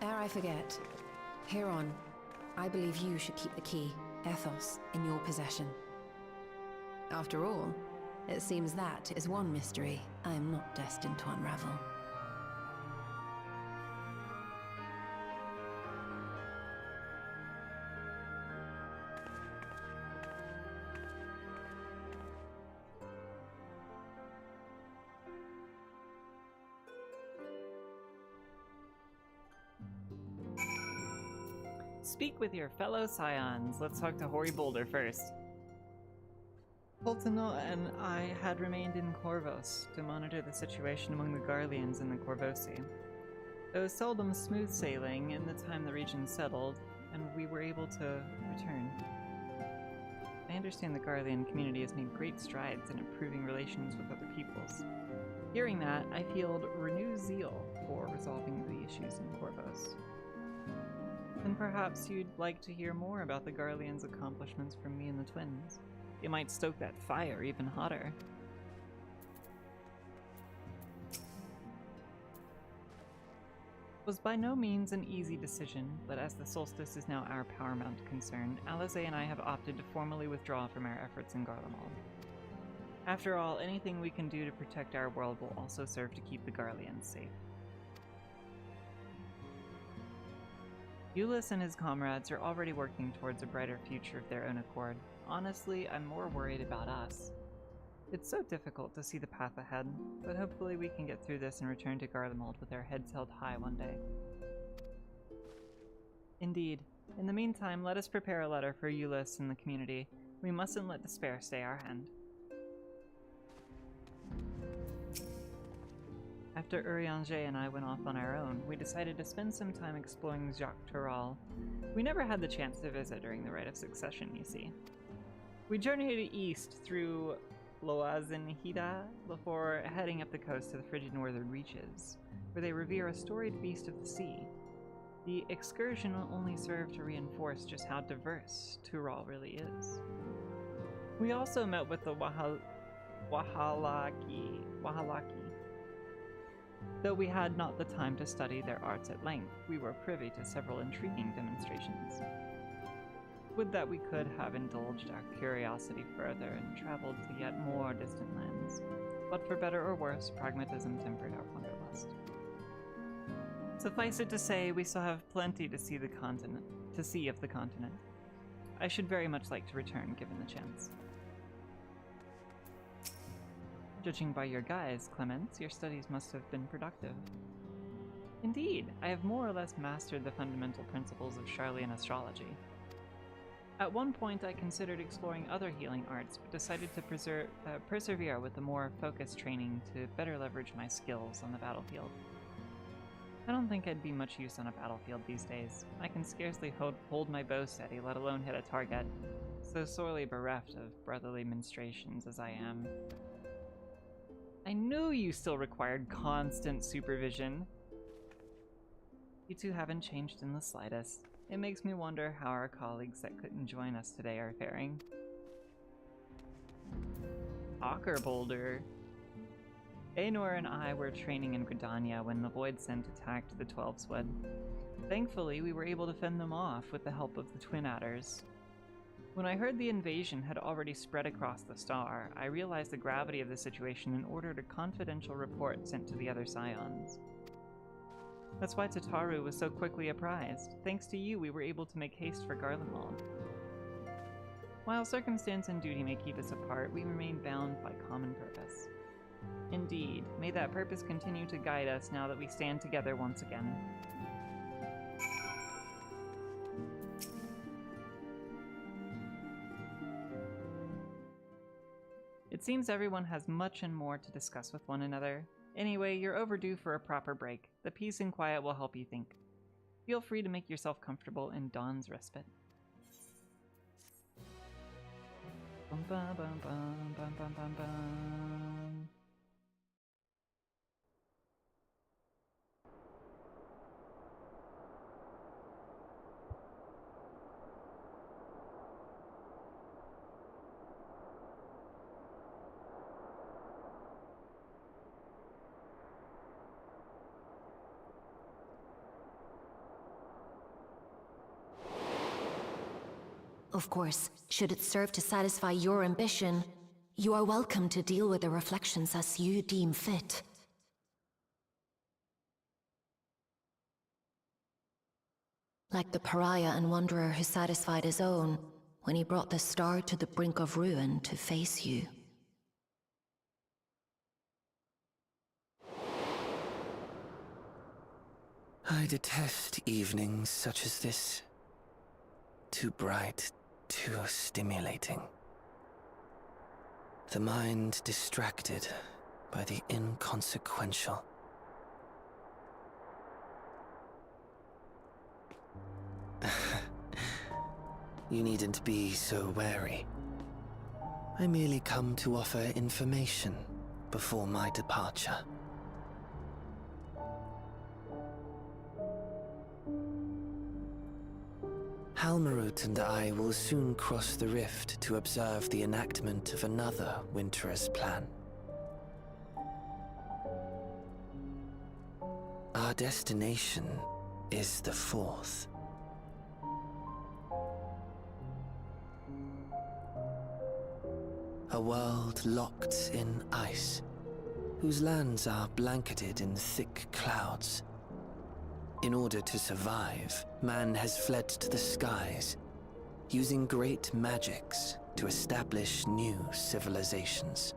Ere I forget, Heron, I believe you should keep the key, Ethos, in your possession. After all, it seems that is one mystery I am not destined to unravel. speak with your fellow scions. Let's talk to Hoary Boulder first. Poltano and I had remained in Corvos to monitor the situation among the Garleans and the Corvosi. It was seldom smooth sailing in the time the region settled, and we were able to return. I understand the Garlean community has made great strides in improving relations with other peoples. Hearing that, I feel renewed zeal for resolving the issues in Corvos. Then perhaps you'd like to hear more about the Garleans' accomplishments from me and the twins. It might stoke that fire even hotter. It was by no means an easy decision, but as the solstice is now our paramount concern, Alisaie and I have opted to formally withdraw from our efforts in Garlemald. After all, anything we can do to protect our world will also serve to keep the Garleans safe. Ulyss and his comrades are already working towards a brighter future of their own accord. Honestly, I'm more worried about us. It's so difficult to see the path ahead, but hopefully we can get through this and return to Garlemald with our heads held high one day. Indeed. In the meantime, let us prepare a letter for Ulyss and the community. We mustn't let despair stay our hand. After Urianger and I went off on our own, we decided to spend some time exploring Jacques Toral. We never had the chance to visit during the Rite of Succession, you see. We journeyed east through Loazenhida before heading up the coast to the frigid northern reaches, where they revere a storied beast of the sea. The excursion will only serve to reinforce just how diverse Toral really is. We also met with the Wahalaki. Though we had not the time to study their arts at length, we were privy to several intriguing demonstrations. Would that we could have indulged our curiosity further and traveled to yet more distant lands. But for better or worse, pragmatism tempered our wanderlust. Suffice it to say, we still have plenty to see of the continent. I should very much like to return, given the chance. Judging by your guise, Clemens, your studies must have been productive. Indeed, I have more or less mastered the fundamental principles of Charlian astrology. At one point, I considered exploring other healing arts, but decided to persevere with a more focused training to better leverage my skills on the battlefield. I don't think I'd be much use on a battlefield these days. I can scarcely hold my bow steady, let alone hit a target, so sorely bereft of brotherly ministrations as I am. I knew you still required constant supervision. You two haven't changed in the slightest. It makes me wonder how our colleagues that couldn't join us today are faring. Hawker Boulder. Aenor and I were training in Gridania when the Void Scent attacked the 12 Swed. Thankfully, we were able to fend them off with the help of the Twin Adders. When I heard the invasion had already spread across the star, I realized the gravity of the situation and ordered a confidential report sent to the other Scions. That's why Tataru was so quickly apprised. Thanks to you, we were able to make haste for Garlemald. While circumstance and duty may keep us apart, we remain bound by common purpose. Indeed, may that purpose continue to guide us now that we stand together once again. It seems everyone has much and more to discuss with one another. Anyway, you're overdue for a proper break. The peace and quiet will help you think. Feel free to make yourself comfortable in Dawn's respite. Bum, bum, bum, bum, bum, bum, bum, bum. Of course, should it serve to satisfy your ambition, you are welcome to deal with the reflections as you deem fit. Like the pariah and wanderer who satisfied his own when he brought the star to the brink of ruin to face you. I detest evenings such as this. too bright, too stimulating. The mind distracted by the inconsequential. You needn't be so wary. I merely come to offer information before my departure. Halmarut and I will soon cross the rift to observe the enactment of another Winter's plan. Our destination is the fourth. A world locked in ice, whose lands are blanketed in thick clouds. In order to survive, man has fled to the skies, using great magics to establish new civilizations.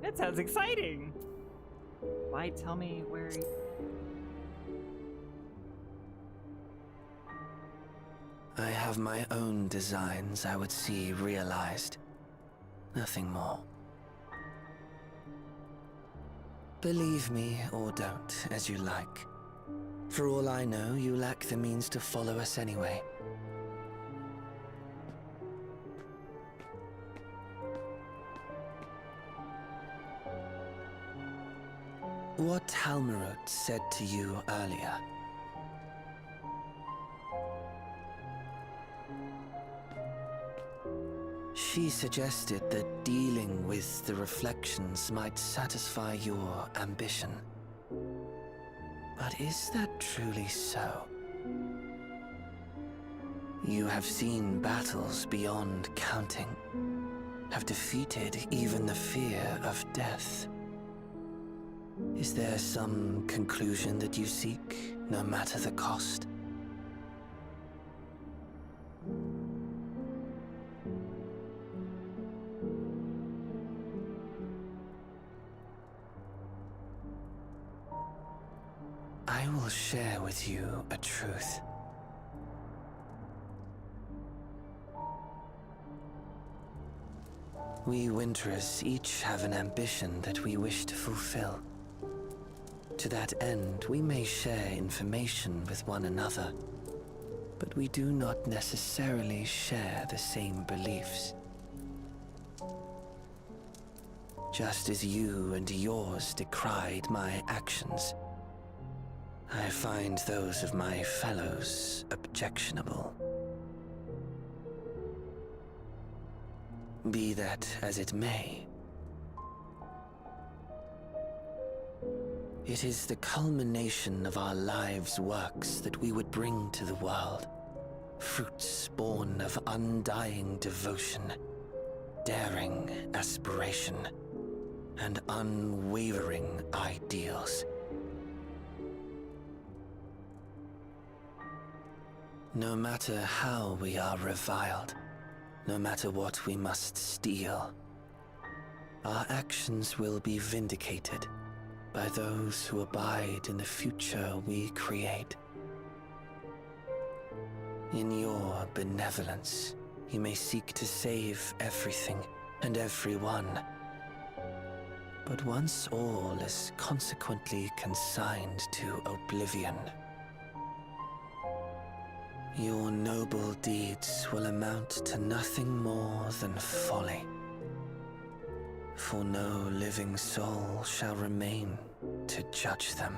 That sounds exciting! Why tell me where... I have my own designs I would see realized. Nothing more. Believe me or don't, as you like. For all I know, you lack the means to follow us anyway. What Halmarut said to you earlier. She suggested that dealing with the reflections might satisfy your ambition. But is that truly so? You have seen battles beyond counting, have defeated even the fear of death. Is there some conclusion that you seek, no matter the cost? I will share with you a truth. We Winterers each have an ambition that we wish to fulfill. To that end, we may share information with one another, but we do not necessarily share the same beliefs. Just as you and yours decried my actions, I find those of my fellows objectionable. Be that as it may, it is the culmination of our lives' works that we would bring to the world. Fruits born of undying devotion, daring aspiration, and unwavering ideals. No matter how we are reviled, no matter what we must steal, our actions will be vindicated by those who abide in the future we create. In your benevolence, you may seek to save everything and everyone. But once all is consequently consigned to oblivion, your noble deeds will amount to nothing more than folly. For no living soul shall remain to judge them.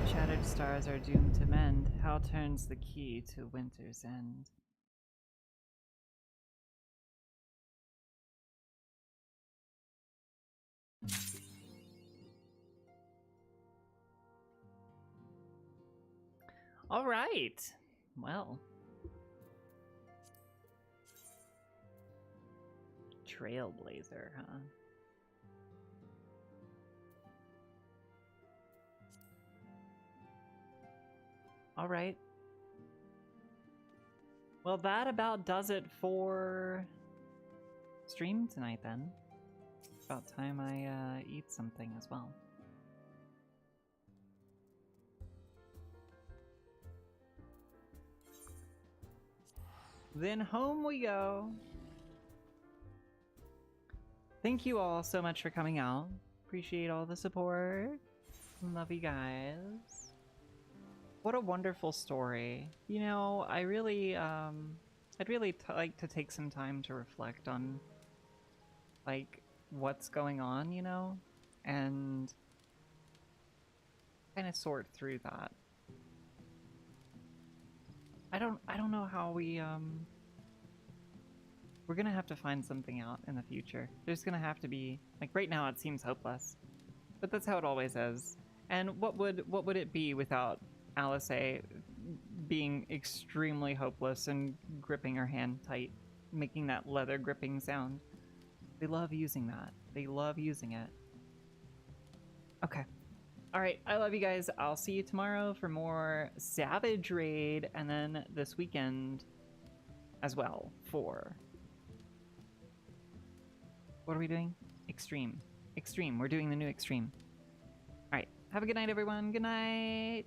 Shattered stars are doomed to mend. How turns the key to winter's end? All right. Well. Trailblazer, huh? All right. Well, that about does it for stream tonight then. About time I eat something as well. Then home we go. Thank you all so much for coming out. Appreciate all the support. Love you guys. What a wonderful story. You know, I'd really like to take some time to reflect on, like, what's going on, you know, and kind of sort through that. I don't know how we're gonna have to find something out in the future. There's gonna have to be, like, right now it seems hopeless, but that's how it always is. And what would it be without Alice being extremely hopeless and gripping her hand tight, making that leather gripping sound? They love using that. They love using it. Okay. All right, I love you guys. I'll see you tomorrow for more Savage Raid, and then this weekend as well for... What are we doing? Extreme. Extreme. We're doing the new Extreme. All right. Have a good night, everyone. Good night.